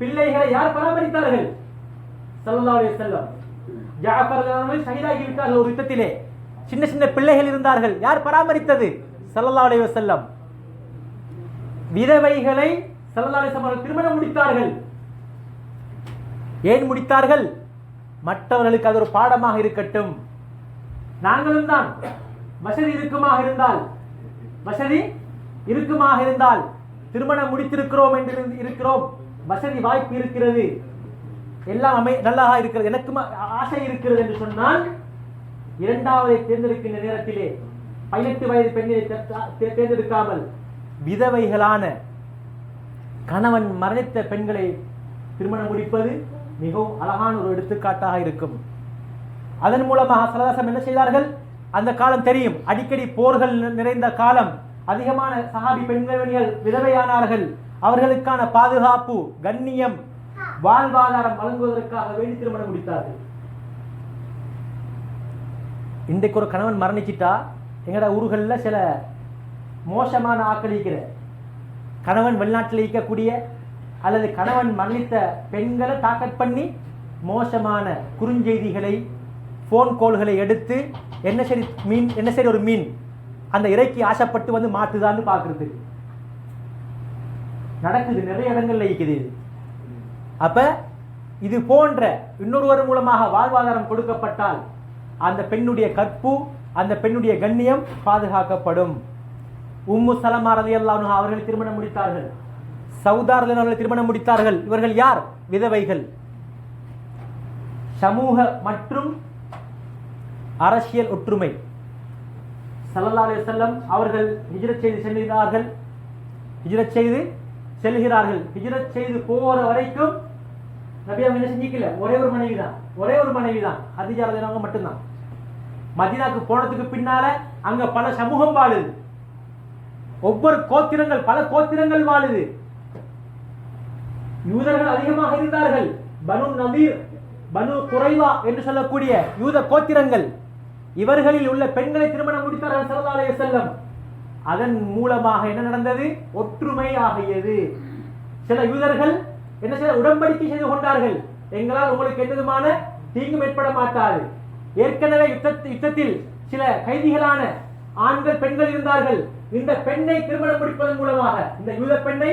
பிள்ளைகளை யார் பராமரித்தார்கள்? ஸல்லல்லாஹு அலைஹி வஸல்லம். ஜாஃபர் அவர்கள் ஷஹீதாகி விட்டார்கள் ஒரு யுத்தத்திலே. சின்ன சின்ன பிள்ளைகள் இருந்தார்கள், யார் பராமரித்தது? ஸல்லல்லாஹு அலைஹி வஸல்லம். விதவைகளை ஸல்லல்லாஹு அலைஹி வஸல்லம் திருமணம் முடித்தார்கள். ஏன் முடித்தார்கள்? மற்றவர்களுக்கு அது ஒரு பாடமாக இருக்கட்டும். நாங்களும் தான் வசதி இருக்குமாக இருந்தால் திருமணம் முடித்திருக்கிறோம் என்று இருக்கிறோம், வசதி வாய்ப்பு இருக்கிறது, எல்லாம் நல்லா இருக்கிறது, எனக்கு ஆசை இருக்கிறது என்று சொன்னால் இரண்டாவதை தேர்ந்தெடுக்கின்ற நேரத்திலே 18 வயது பெண்ணை தேர்ந்தெடுக்காமல் விதவைகளான கணவன் மரணித்த பெண்களை திருமணம் முடிப்பது மிகவும் அழகான ஒரு எடுத்துக்காட்டாக இருக்கும். அதன் மூலமாக ஸல்லல்லாஹு என்ன செய்தார்கள்? அந்த காலம் தெரியும், அடிக்கடி போர்கள் நிறைந்த காலம், அதிகமான சஹாபி பெண்கள் விதவையானார்கள். அவர்களுக்கான பாதுகாப்பு, கண்ணியம், வாழ்வாதாரம் வழங்குவதற்காக வேண்டி திருமணம் முடித்தார்கள். இன்றைக்கு ஒரு கணவன் மரணிச்சிட்டா எங்கட ஊர்களில் சில மோசமான ஆக்கள் இருக்கிற கணவன் வெளிநாட்டில் இருக்கக்கூடிய அல்லது கணவன் மரணித்த பெண்களை டார்கெட் பண்ணி மோசமான குறுஞ்செய்திகளை, ஃபோன் கால்களை எடுத்து என்ன சரி ஒரு மீன் அந்த இறைக்கு ஆசைப்பட்டு வந்து மாட்டுதான்னு பார்க்கறது நடக்குது, நிறைய இடங்கள்ல இருக்குது. அப்ப இது போன்ற இன்னொருவர் மூலமாக வாழ்வாதாரம் கொடுக்கப்பட்டால் அந்த பெண்ணுடைய கற்பு, அந்த பெண்ணுடைய கண்ணியம் பாதுகாக்கப்படும். உம்மு சலமா ரலியல்லாஹு அன்ஹா அவர்கள் திருமணம் முடித்தார்கள், சௌதா ரலியல்லாஹு அவர்கள் திருமணம் முடித்தார்கள். இவர்கள் யார்? விதவைகள். சமூக மற்றும் அரசியல் ஒற்றுமை. ஸல்லல்லாஹு அலைஹி வஸல்லம் அவர்கள் ஹிஜ்ரத் செய்து செல்கிறார்கள். ஹிஜ்ரத் செய்து போற வரைக்கும் நபி அவங்க என்ன செஞ்சிக்கல, ஒரே ஒரு மனைவி தான் ஹதீஜா ரலியல்லாஹு அன்ஹா மட்டும்தான். மதீனாக்கு போனதுக்கு பின்னால அங்க பல சமூகம் வாழுது, ஒவ்வொரு கோத்திரங்கள், பல கோத்திரங்கள் வாழுது. யூதர்கள் அதிகமாக இருந்தார்கள். பனு நதீர், பனு குறைவா என்று சொல்லக்கூடிய யூத கோத்திரங்கள். இவர்களில் உள்ள பெண்களை திருமணம் முடித்தார்கள் ஸல்லல்லாஹு அலைஹி வஸல்லம். அதன் மூலமாக என்ன நடந்தது? ஒற்றுமை ஆகியது. சில யூதர்கள் என்ன செய்ய உடன்படிக்கை செய்து கொண்டார்கள், எங்களால் உங்களுக்கு எந்த விதமான தீங்கும் ஏற்பட மாட்டாது. ஏற்கனவே யுத்தத்தில் சில கைதிகளான ஆண்கள் பெண்கள் இருந்தார்கள். இந்த பெண்ணை திருமணம் முடிப்பதன் மூலமாக, இந்த யூத பெண்ணை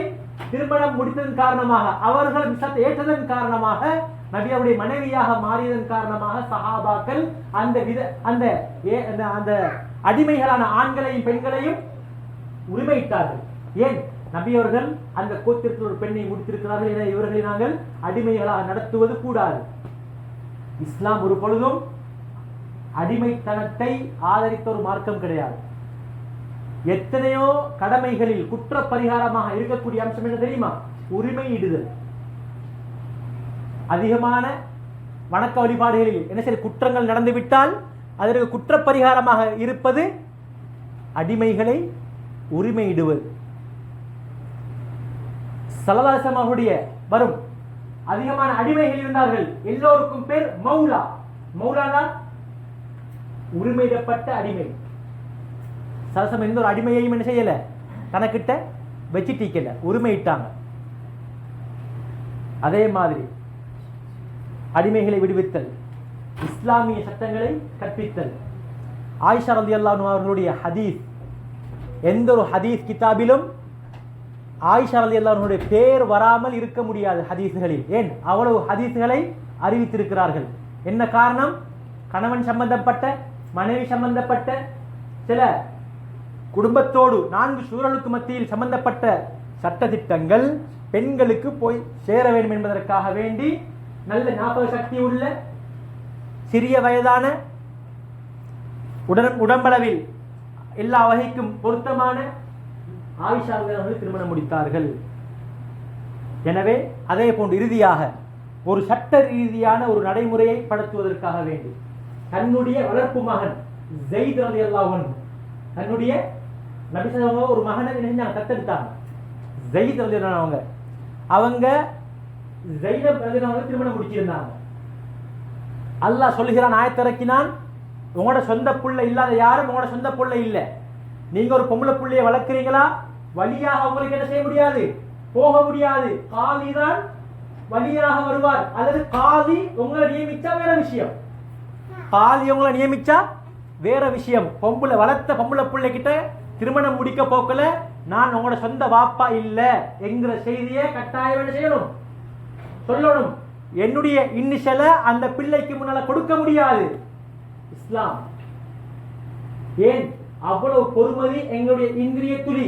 திருமணம் முடித்ததன் காரணமாக, அவர்கள் ஏற்றதன் காரணமாக, நபி அவருடைய மனைவியாக மாறியதன் காரணமாக சஹாபாக்கள் அந்த அடிமைகளான ஆண்களையும் பெண்களையும் உரிமையிட்டார்கள். ஏன்? நபி அவர்கள் அந்த கோத்திரத்தில் ஒரு பெண்ணை முடித்திருக்கிறார்கள், என இவர்களை நாங்கள் அடிமைகளாக நடத்துவது கூடாது. இஸ்லாம் ஒரு பொழுதும் அடிமைத்தனத்தை ஆதரித்த ஒரு மார்க்கம் கிடையாது. எத்தனையோ கடமைகளில் குற்ற பரிகாரமாக இருக்கக்கூடிய அம்சம் என்ன தெரியுமா? உரிமையிடுதல். அதிகமான வணக்க வழிபாடுகளில் என்ன சரி குற்றங்கள் நடந்துவிட்டால் அதற்கு குற்ற பரிகாரமாக இருப்பது அடிமைகளை உரிமையிடுவது. ஸல்லல்லாஹு அலைஹி வஸல்லம் அவருடைய வரும் அதிகமான அடிமைகள் இருந்தார்கள். எல்லோருக்கும் பேர் மௌலா. மௌலானா உரிமையிடப்பட்ட அடிமை. சரசம் எந்த ஒரு அடிமையையும் என்ன செய்யல, தனக்கிட்ட வச்சிட்டிக்கல, உரிமையிட்டாங்க. அதே மாதிரி அடிமைகளை விடுவித்தல், இஸ்லாமிய சட்டங்களை கற்பித்தல். ஆயிஷா ரலியல்லாஹு அன்ஹா அவர்களுடைய ஹதீஸ், எந்த ஒரு ஹதீஸ் கிதாபிலும் ஆயிஷா ரலியல்லாஹு அன்ஹுடைய பேர் வராமல் இருக்க முடியாது ஹதீஸ்களில். ஏன்? அவ்வளவு ஹதீஸ்களை அறிவித்திருக்கிறார்கள். என்ன காரணம்? கணவன் சம்பந்தப்பட்ட, மனைவி சம்பந்தப்பட்ட, சில குடும்பத்தோடு 4 சூழலுக்கு மத்தியில் சம்பந்தப்பட்ட சட்ட திட்டங்கள் பெண்களுக்கு போய் சேர வேண்டும் என்பதற்காக வேண்டி நல்ல ஞாபக சக்தி உள்ள, சிறிய வயதான, உடம்பளவில் எல்லா வகைக்கும் பொருத்தமான ஆயிஷா அவர்கள் திருமணம் முடித்தார்கள். எனவே அதே போன்று இறுதியாக ஒரு சட்ட ரீதியான ஒரு நடைமுறையை படுத்துவதற்காக வேண்டி தன்னுடைய வளர்ப்பு மகன் ஸைத் ரலியல்லாஹு அன்ஹு, தன்னுடைய நபி ஸல்லல்லாஹு ஒரு மகனை நினைஞ்சாங்க, தத்தெடுத்தாங்க. ஸைத் ரலியல்லாஹு அவங்க ஸைனப் ரலியல்லாஹு திருமணம் முடிச்சிருந்தாங்க. அல்லாஹ் சொல்லுகிறான், ஆயத்திறக்கினான், உங்களோட சொந்த புள்ள இல்லாத யாரும் உங்களோட சொந்த புள்ள இல்லை. நீங்க ஒரு பொம்பளை புள்ளைய வளர்க்குறீங்களா, வழியாக உங்களுக்கு என்ன செய்ய முடியாது, போக முடியாது. காதி தான் வழியாக வருவார், அல்லது காதி உங்களை நியமிச்சா வேற விஷயம். காதி உங்களை நியமிச்சா வேற விஷயம். பொம்பளை வளர்த்த பொம்பளை பிள்ளை கிட்ட திருமணம் முடிக்க போக்கல நான் உங்களோட சொந்த வாப்பா இல்ல என்கிற செய்தியை கட்டாயம் என்ன செய்யணும், சொல்லணும். என்னுடைய இன்னிஷலை அந்த பிள்ளைக்கு முன்னால கொடுக்க முடியாது. இஸ்லாம் ஏன் அவ்வளவு பொறுமதி? எங்களுடைய இந்திரிய துளி,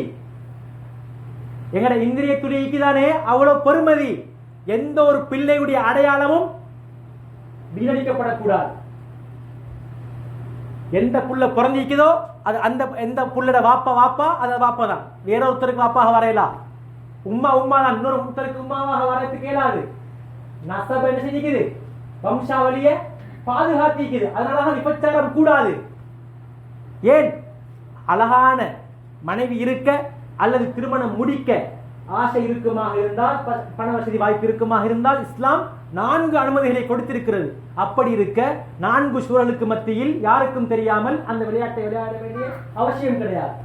எங்கட இந்திரிய துளிக்கு தானே அவ்வளவு பொறுமதி. எந்த ஒரு பிள்ளையுடைய அடையாளமும் வீணடிக்கப்படக்கூடாது. எந்த புள்ள பிறந்திக்குதோ அது அந்த எந்த புள்ளட வாப்பா வாப்பா அது வாப்பா தான், வேற ஒருத்தருக்கு வாப்பாக வரையலாம். உம்மா உம்மா தான், இன்னொரு ஒருத்தருக்கு உம்மாவாக வரையத்துக்கு இயலாது. நசப என்ன செஞ்சுக்குது, வம்சாவளியை பாதுகாத்திக்குது. அதனால விபச்சாரம் கூடாது. ஏன்? அழகான மனைவி இருக்க அல்லது திருமணம் முடிக்க ஆசை இருக்குமாக இருந்தால், பண வசதி வாய்ப்பு இருக்குமாக இருந்தால் இஸ்லாம் 4 அனுமதிகளை கொடுத்திருக்கிறது. அப்படி இருக்க 4 சூழலுக்கு மத்தியில் யாருக்கும் தெரியாமல் அந்த விளையாட்டை விளையாட வேண்டிய அவசியம் கிடையாது.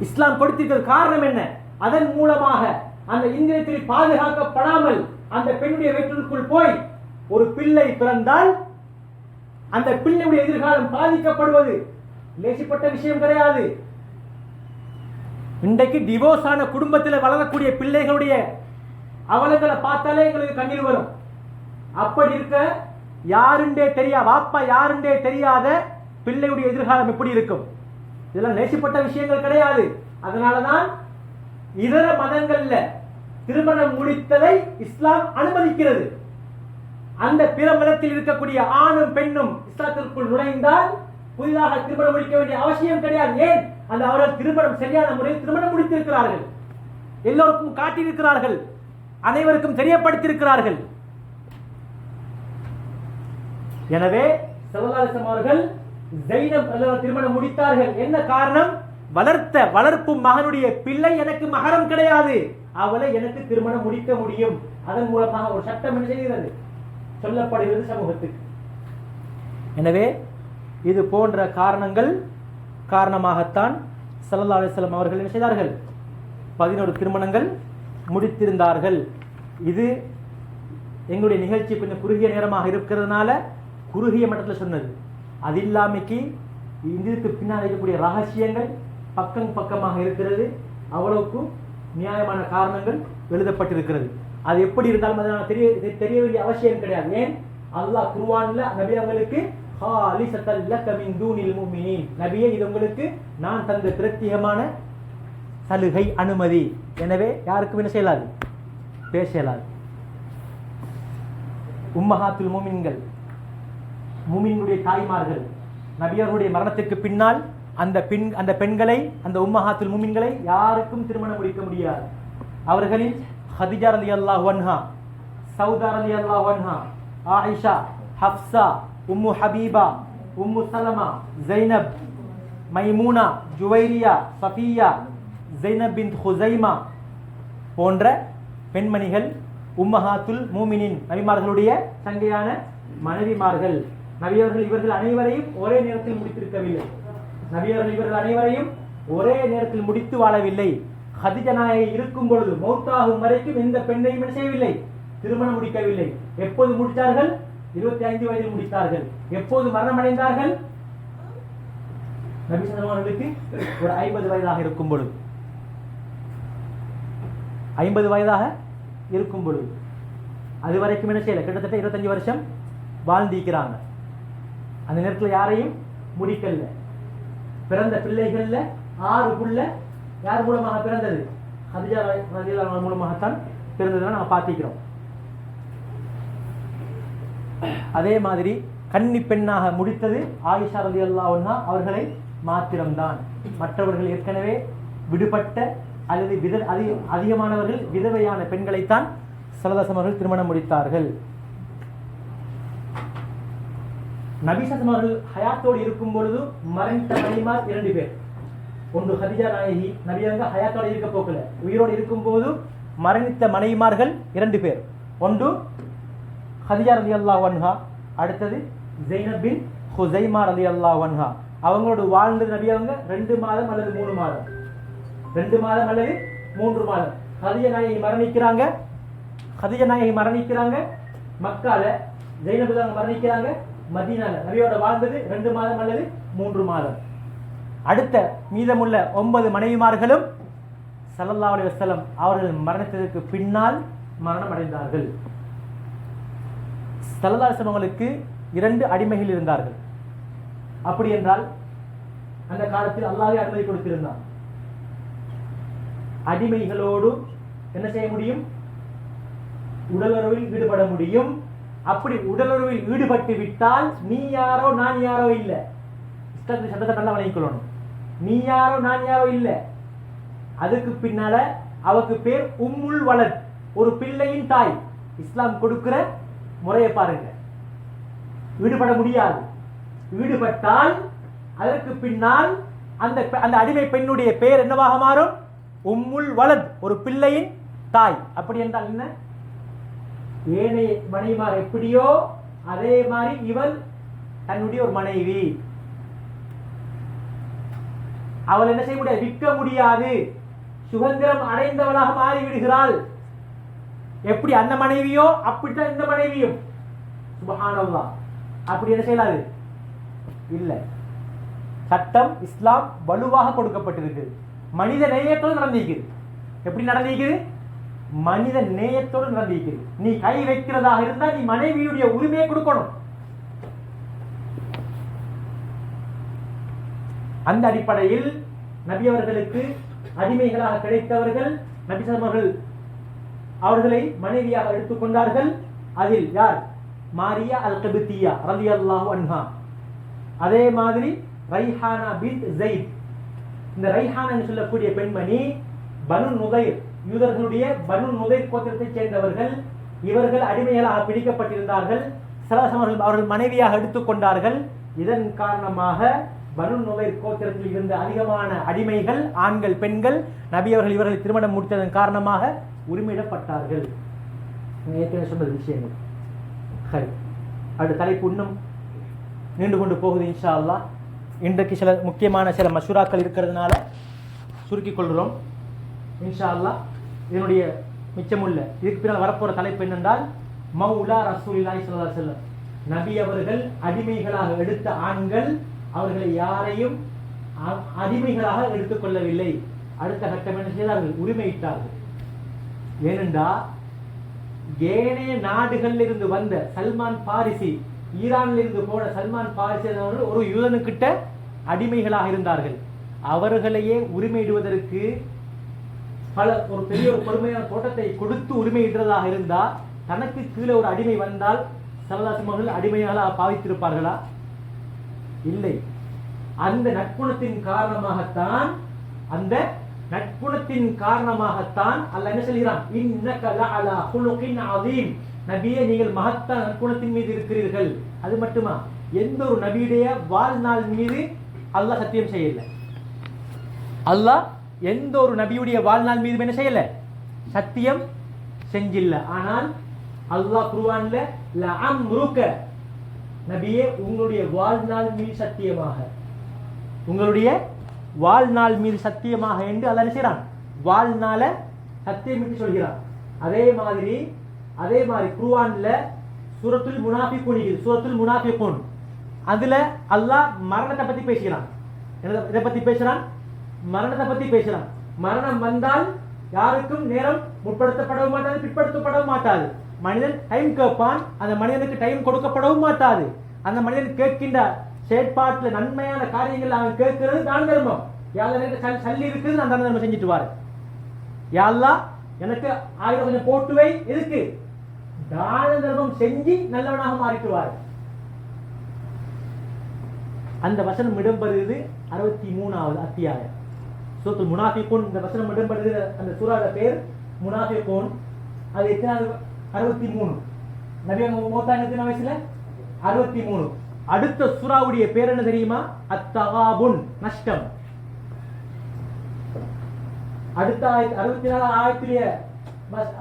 இஸ்லாம் கொடுத்திருக்கிறது. காரணம் என்ன? அதன் மூலமாக அந்த இந்திரியத்தில் பாதுகாக்கப்படாமல் அந்த பெண்ணுடைய வயிற்றுக்குள் போய் ஒரு பிள்ளை பிறந்தால் அந்த பிள்ளையுடைய எதிர்காலம் பாதிக்கப்படுவது லேசிப்பட்ட விஷயம் கிடையாது. இன்றைக்கு டிவோர்ஸ் ஆன குடும்பத்தில் வளரக்கூடிய பிள்ளைகளுடைய அவலங்களை பார்த்தாலே எங்களுக்கு கண்ணீர் வரும். அப்படி இருக்க யாருண்டே வாப்பா யாருண்டே தெரியாத பிள்ளையுடைய எதிர்காலம் எப்படி இருக்கும்? இதெல்லாம் நேசிப்பட்ட விஷயங்கள் கிடையாது. அதனாலதான் இதர மதங்கள்ல திருமணம் முடித்ததை இஸ்லாம் அனுமதிக்கிறது. அந்த பிற மதத்தில் இருக்கக்கூடிய ஆணும் பெண்ணும் இஸ்லாத்திற்குள் நுழைந்தால் புதிதாக திருமணம் முடிக்க வேண்டிய அவசியம் கிடையாது. ஏன்? அந்த அவர்கள் திருமணம் சரியான முறையில் திருமணம் முடித்திருக்கிறார்கள், எல்லோருக்கும் காட்டியிருக்கிறார்கள், அனைவருக்கும் தெரியப்படுத்தியிருக்கிறார்கள். எனவே ஸல்லல்லாஹு அலைஹி வஸல்லம் அவர்கள் ஸைனப் திருமணம் முடித்தார்கள். என்ன காரணம்? வளர்ப்பு மகனுடைய பிள்ளை எனக்கு மகரம் கிடையாது, அவளை எனக்கு திருமணம் முடிக்க முடியும். அதன் மூலமாக ஒரு சட்டம் என்ன செய்கிறது, சொல்லப்படுகிறது சமூகத்துக்கு. எனவே இது போன்ற காரணங்கள் காரணமாகத்தான் ஸல்லல்லாஹு அலைஹி வஸல்லம் அவர்கள் என்ன செய்தார்கள், 11 திருமணங்கள் முடித்திருந்தார்கள். இது எங்களுடைய நிகழ்ச்சி கொஞ்சம் குறுகிய நேரமாக இருக்கிறதுனால குறுகிய மட்டத்தில் சொன்னது. அது இல்லாமைக்கு இதுக்கு பின்னால் இருக்கக்கூடிய ரகசியங்கள் பக்கமாக இருக்கிறது. அவ்வளவுக்கு நியாயமான காரணங்கள் எழுதப்பட்டிருக்கிறது. அது எப்படி இருந்தாலும் அதை தெரிய வேண்டிய அவசியம் கிடையாது. ஏன்? அல்லாஹ் குர்ஆன்ல நபி அவங்களுக்கு ஹாலிஸத்தல் லக மின் தூனில் முஃமினீன், நபியே இது உங்களுக்கு நான் தந்த பிரத்யேகமான சலுகை, அனுமதி. எனவே யாருக்கும் என்ன செய்யலாது, பேசலாது. உம்மஹாத்துல் முஃமின்கள், முஃமின்களுடைய தாய்மார்கள், நபியர்களுடைய மரணத்திற்கு பின்னால் அந்த பெண்களை, அந்த உம்மஹாத்துல் முஃமின்களை யாருக்கும் திருமணம் முடிக்க முடியாது. அவர்களில் ஹதிஜா ரலியல்லாஹு அன்ஹா, சௌதா ரலியல்லாஹு அன்ஹா, ஆயிஷா, ஹப்ஸா, உம்மு ஹபீபா, உம்மு சலமா, ஸைனப், மைமூனா, ஜுவைரியா, சஃபியா, ஸைனப் பின்த் ஹுஸைமா போன்ற பெண்மணிகள் உம்மஹாத்துல் முஃமினீன், நபிமார்களுடைய சங்கையான மனைவிமார்கள். நபியவர்கள் இவர்கள் அனைவரையும் ஒரே நேரத்தில் முடித்திருக்கவில்லை. நபியவர்கள் இவர்கள் அனைவரையும் ஒரே நேரத்தில் முடித்து வாழவில்லை. ஹதிஜா நாயகி இருக்கும் பொழுது மௌத்தாகும் வரைக்கும் எந்த பெண்ணையும் என்ன செய்யவில்லை, திருமணம் முடிக்கவில்லை. எப்போது முடித்தார்கள்? 25 வயதில் முடித்தார்கள். எப்போது மரணம் அடைந்தார்கள்? நபி ஸல்லல்லாஹு அலைஹி வஸல்லம் ஒரு 50 வயதாக இருக்கும் பொழுது, 50 வயதாக இருக்கும் பொழுது. அது வரைக்கும் என்ன செய்யல, கிட்டத்தட்ட 25 வருஷம் வாழ்ந்திருக்கிறாங்க. அந்த நேரத்தில் யாரையும் முடிக்கல. பிறந்த பிள்ளைகள்ல 6 புள்ள யார் மூலமாக பிறந்தது? ஹதிஜா ரலியல்லாஹு அன்ஹா மூலமாகத்தான் பிறந்ததை நாங்கள் பார்த்திக்கிறோம். அதே மாதிரி கன்னி பெண்ணாக முடித்தது ஆயிஷா ரலியல்லாஹு அன்ஹா அவர்களை மாத்திரம்தான். மற்றவர்கள் ஏற்கனவே விடுபட்ட அல்லது அதிகமானவர்கள் விதவையான பெண்களைத்தான் ஸல்லல்லாஹு அலைஹி வஸல்லம் அவர்கள் திருமணம் முடித்தார்கள். நபி ஸல்லல்லாஹு அலைஹி வஸல்லம் ஹயாத்தோடு இருக்கும் பொழுது மரணித்த மனைவிமார் 2 பேர். ஒன்று ஹதீஜா நாயகி, நபி அவங்க ஹயாத்தோடு இருக்க போக்கல, உயிரோடு இருக்கும் போது மரணித்த மனைவிமார்கள் 2 பேர். ஒன்று ஹதீஜா ரலியல்லாஹு அன்ஹா, அடுத்தது ஸைனப் பின் ஹுஸைமா ரலியல்லாஹு அன்ஹா. அவங்களோட வாழ்ந்த நபி அவங்க 2 மாதம் அல்லது 3 மாதம், 2 மாதம் அல்லது 3 மாதம். ஹதீஜா நாயகி மரணிக்கிறாங்க மக்கால, ஸைனப் தான் மரணிக்கிறாங்க மதீனால. நபியோட வாழ்ந்தது 2 மாதம் அல்லது 3 மாதம். அடுத்த மீதமுள்ள 9 மனைவிமார்களும் ஸல்லல்லாஹு அலைஹி வஸல்லம் அவர்கள் மரணத்திற்கு பின்னால் மரணம் அடைந்தார்கள். ஸல்லல்லாஹு அலைஹி வஸல்லம் அவர்களுக்கு 2 அடிமைகள் இருந்தார்கள். அப்படி என்றால் அந்த காலத்தில் அல்லாஹ்வே அனுமதி கொடுத்திருந்தான். அடிமைகளோடு என்ன செய்ய முடியும்? உடலுறவில் ஈடுபட முடியும். அப்படி உடலுறவில் ஈடுபட்டு விட்டால் நீ யாரோ நான் யாரோ இல்லை. சட்டத்தை நல்லா வழங்கிக்கொள்ளணும். நீ யாரோ நான் யாரோ இல்லை. அதுக்கு பின்னால அவருக்கு பேர் உம்முல் வலத், ஒரு பிள்ளையின் தாய். இஸ்லாம் கொடுக்கிற முறையை பாருங்க. ஈடுபட முடியாது. ஈடுபட்டால் அதற்கு பின்னால் அந்த அடிமை பெண்ணுடைய பெயர் என்னவாக மாறும்? உம்முல் வலத், ஒரு பிள்ளையின் தாய். அப்படி என்றால் என்ன? ஏனைய மனைவிமார் எப்படியோ அதே மாதிரி இவள் தன்னுடைய ஒரு மனைவி. அவள் என்ன செய்ய முடியாது? விற்க முடியாது. சுதந்திரம் அடைந்தவளாக மாறிவிடுகிறாள். எப்படி அந்த மனைவியோ அப்படித்தான் இந்த மனைவியும். சுப்ஹானல்லாஹ். அப்படி என்ன செய்யலாது? இல்லை. சட்டம் இஸ்லாம் வலுவாக கொடுக்கப்பட்டிருக்கு. மனித நேயத்தோடு நடந்திருக்குது. எப்படி நடந்திருக்குது? மனித நேயத்தோடு நடந்திருக்குது. நீ கை வைக்கிறதாக இருந்தால் நீ மனைவியுடைய உரிமையை கொடுக்கணும். அந்த அடிப்படையில் நபி அவர்களுக்கு அடிமைகளாக கிடைத்தவர்கள் நபி ஸல்லல்லாஹு அவர்களை மனைவியாக எடுத்துக்கொண்டார்கள். அதில் யார்? மாரியா அல் கிப்தியா ரலியல்லாஹு அன்ஹா. அதே மாதிரி ரைஹானா பின்த் ஸைத். இந்த ரைஹானா என்று சொல்லக்கூடிய பெண்மணி பனு நுதைர், யூதர்களுடைய பனு நுதைர் கோத்திரத்தைச் சேர்ந்தவர்கள். இவர்கள் அடிமைகளாக பிடிக்கப்பட்டிருந்தார்கள். ஸல்லல்லாஹு அவர்கள் மனைவியாக எடுத்துக்கொண்டார்கள். இதன் காரணமாக பனு நுதைர் கோத்திரத்தில் இருந்த அதிகமான அடிமைகள், ஆண்கள், பெண்கள் நபி அவர்கள் இவர்களை திருமணம் முடித்ததன் காரணமாக உரிமையிடப்பட்டார்கள். ஏற்கனவே சொன்ன விஷயங்கள். அடுத்த தலைப்பு இன்னும் நீண்டு கொண்டு போகுது இன்ஷா அல்லாஹ். இன்றைக்கு சில முக்கியமான சில மஷூராக்கள் இருக்கிறதுனால சுருக்கிக் கொள்கிறோம் இன்ஷா அல்லாஹ். இதனுடைய மிச்சமுள்ள இதுக்கு பின்னால் வரப்போற தலைப்பு என்னென்றால் மௌலா ரசூலுல்லாஹி ஸல்லல்லாஹு அலைஹி வஸல்லம். நபி அவர்கள் அடிமைகளாக எடுத்த ஆண்கள் அவர்களை யாரையும் அடிமைகளாக எடுத்துக்கொள்ளவில்லை. அடுத்த கட்டம் என்ன செய்தார்கள்? உரிமையிட்டார்கள். ஏனென்றா ஏனைய நாடுகளில் இருந்து வந்த சல்மான் பாரிசி, ஈரானில் இருந்து போன சல்மான் பாரிசி அவர்கள் ஒரு யூதனுக்கிட்ட அடிமைகளாக இருந்தார்கள். அவர்களையே உரிமையிடுவதற்கு ஒரு பெரிய ஒரு பொறுமையான தோட்டத்தை கொடுத்து உரிமையிடுறதாக இருந்தால் தனக்கு கீழே ஒரு அடிமை வந்தால் ஸல்லல்லாஹு அலைஹி வஸல்லம் அடிமைகளாக பாவித்திருப்பார்களா? இல்லை. அந்த நற்குணத்தின் காரணமாகத்தான் அல்லாஹ் என்ன சொல்கிறான்? இன்னக லஅலா குலுகின் அதீம். நபியே, நீங்கள் மகத்தான நற்குணத்தின் மீது இருக்கிறீர்கள். அது மட்டுமா, எந்த ஒரு நபியுடைய வாழ்நாள் மீது அல்லாஹ் சத்தியம் செய்யல. அல்லாஹ் எந்த ஒரு நபியுடைய வாழ்நாள் மீது என்ன செய்யல? சத்தியம் செஞ்சில்ல. ஆனால் அல்லாஹ் குர்ஆன்ல லஅம்ருக, நபியே உங்களுடைய வாழ்நாள் மீது சத்தியமாக, உங்களுடைய வாழ்நாள் மீது சத்தியமாக என்று அல்லாஹ் என்ன செய்றான்? வாழ்நாள சத்தியமிட்டு சொல்கிறான். அதே மாதிரி குர்ஆன்ல சூரத்துல் முனாஃபிகூன் அதுல அல்லாஹ் மரணத்தை பத்தி பேசுகிறான். இதை பத்தி பேசுறான்? மரணத்தை பத்தி பேசுறான். மரணம் வந்தால் யாருக்கும் நேரம் முற்படுத்தப்படவும் மாட்டாது, பிற்படுத்தப்படவும் மாட்டாது. மனிதன் டைம் கேட்பான், அந்த மனிதனுக்கு டைம் கொடுக்கப்படவும் மாட்டாது. அந்த மனிதன் கேட்கின்ற செயற்பாட்டில் நன்மையான காரியங்கள் அவன் கேட்கிறது தான தர்மம். யாருக்கு சல்லி இருக்குது, நான் தான தர்மம் செஞ்சுட்டு வாரு. யாரெல்லாம் எனக்கு 1000 கொஞ்சம் போட்டுவை, எதுக்கு? தான தர்மம் செஞ்சு நல்லவனாக மாறிட்டுவார். அந்த வசனம் இடம்பெறுகிறது 63வது அத்தியாயம் சூரத்துல் முனாஃபிகூன். இந்த வசனம் இடம்பெறுகிற அந்த சூராவோட பேர் முனாஃபிகூன். அது எத்தனாவது? 63. நபி அவங்க மௌத்தான எத்தனை வயசுல? 63. அடுத்த சூராவுடைய பேர் என்ன தெரியுமா? அத்தகாபுன், நஷ்டம். அடுத்த 64 ஆயத்திலே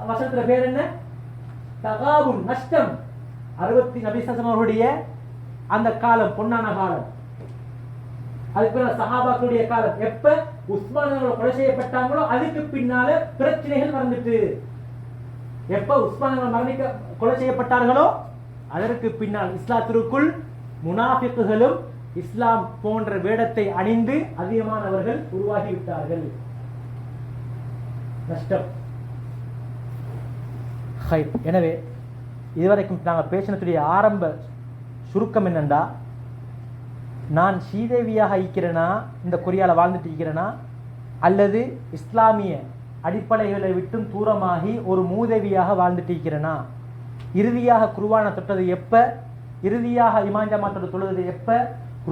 வசனத்துல பேர் என்ன? தகாபுன், நஷ்டம். 60 நபி ஸல்லல்லாஹு அவர்களுடைய அந்த காலம் பொன்னான காலம். அதுக்கு பிறகு சஹாபாக்களுடைய காலம். எப்ப உஸ்மான் அவர்கள் கொலை செய்யப்பட்டாங்களோ அதுக்கு பின்னால பிரச்சனைகள் நடந்துட்டு. எப்ப உஸ்மான் அவர்கள் கொலை செய்யப்பட்டார்களோ அதற்கு பின்னால் இஸ்லாத்திற்குள் முனாஃபிக்குகளும் இஸ்லாம் போன்ற வேடத்தை அணிந்து அதிகமானவர்கள் உருவாகிவிட்டார்கள். நஷ்டம். எனவே இதுவரைக்கும் நாங்கள் பேசினதுடைய ஆரம்ப சுருக்கம் என்னண்டா, நான் ஸ்ரீதேவியாக இருக்கிறேனா, இந்த கொரியாவில் வாழ்ந்துட்டு இருக்கிறேனா, அல்லது இஸ்லாமிய அடிப்படைகளை விட்டும் தூரமாகி ஒரு மூதேவியாக வாழ்ந்துட்டு இருக்கிறேனா, இறுதியாக குர்ஆனை தொட்டது எப்ப, இறுதியாக இமாம் ஜமாத்தோட தொழுது எப்ப,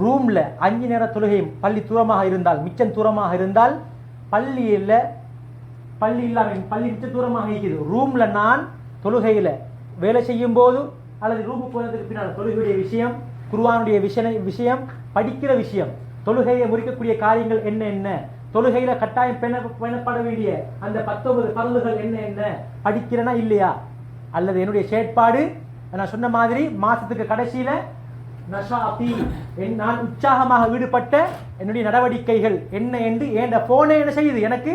ரூம்ல 5 நேர தொழுகையும் பள்ளி தூரமாக இருந்தால், மிச்சம் தூரமாக இருந்தால், பள்ளி மிச்சம் தூரமாக இருக்குது, ரூம்ல நான் தொழுகையில வேலை செய்யும் போது அல்லது ரூமுக்கு போனதுக்கு பின்னால் தொழுகையுடைய விஷயம், குர்ஆனுடைய விஷயம், படிக்கிற விஷயம், தொழுகையை முறிக்கக்கூடிய காரியங்கள் என்ன, தொழுகையில கட்டாயம் பேணப்பட வேண்டிய அந்த 19 பரலுகள் என்ன படிக்கிறேனா இல்லையா, அல்லது என்னுடைய செயற்பாடு நான் சொன்ன மாதிரி மாசத்துக்கு கடைசியில நஷாதி, நான் உற்சாகமாக ஈடுபட்ட என்னுடைய நடவடிக்கைகள் என்ன என்று என் போனே என்ன செய்யுது, எனக்கு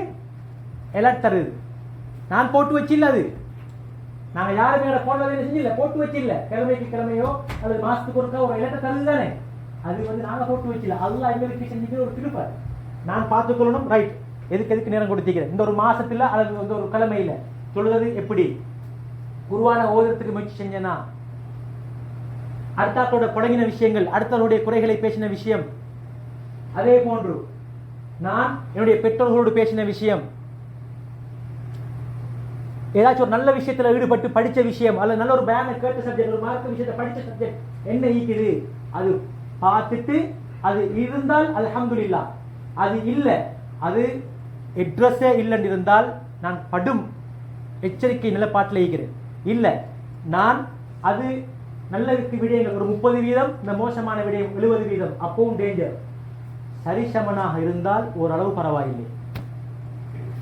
எலர்ட் தருது. நான் போட்டு வச்சில்ல, அது நாங்க யாருமே போனது என்ன செஞ்சில்ல, போட்டு வச்சில்ல. கிழமையோ அல்லது மாசத்துக்கு ஒருக்கா ஒரு எலர்ட் தருது தானே, அது நாங்க போட்டு வச்சில்ல. அல்லாஹ் எங்களுக்கு செஞ்சுக்கிற ஒரு திருப்ப நான் பார்த்துக்கொள்ளணும். ரைட், எதுக்கு நேரம் கொடுத்திக்கிறேன், இந்த ஒரு மாசத்துல அல்லது இந்த ஒரு கிழமையில தொழுது எப்படி, குர்ஆனை ஓதுறதுக்கு முயற்சி செஞ்சனா, அடுத்தாக்களோட புடங்கின விஷயங்கள், அடுத்தவருடைய குறைகளை பேசின விஷயம், அதே போன்று நான் என்னுடைய பெற்றோர்களோடு பேசின விஷயம், ஏதாச்சும் ஒரு நல்ல விஷயத்துல ஈடுபட்டு படிச்ச விஷயம், அல்லது நல்ல ஒரு பயான கேட்ட சப்ஜெக்ட், ஒரு மார்க்க விஷயத்தை படிச்ச சப்ஜெக்ட் என்ன ஈக்குது, அது பார்த்துட்டு அது இருந்தால் அல்ஹம்துலில்லாஹ், அது இல்லை, அது அட்ரஸே இல்லைன்னு இருந்தால் நான் படும் எச்சரிக்கை நிலப்பாட்டில் இருக்கிறேன். இல்லை, நான் அது நல்ல விடயங்கள் ஒரு 30%, இந்த மோசமான விடயம் 70%, அப்பவும் டேஞ்சர். சரிசமனாக இருந்தால் ஓரளவு பரவாயில்லை.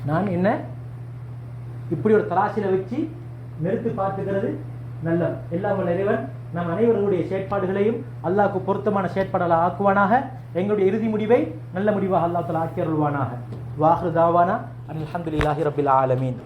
நான் என்ன இப்படி ஒரு தராசில வச்சு நிறுத்தி பார்த்துக்கிறது நல்லது. எல்லாம் வல்ல இறைவன் நம் அனைவர்களுடைய செயற்பாடுகளையும் அல்லாஹ்வுக்கு பொருத்தமான செயற்பாடுகளை ஆக்குவானாக. எங்களுடைய இறுதி முடிவை நல்ல முடிவாக அல்லாஹ் தஆலா ஆக்கி அருள்வானாக. வாஹிரு தாவானா அல்ஹம்துலில்லாஹி ரப்பில் ஆலமீன்.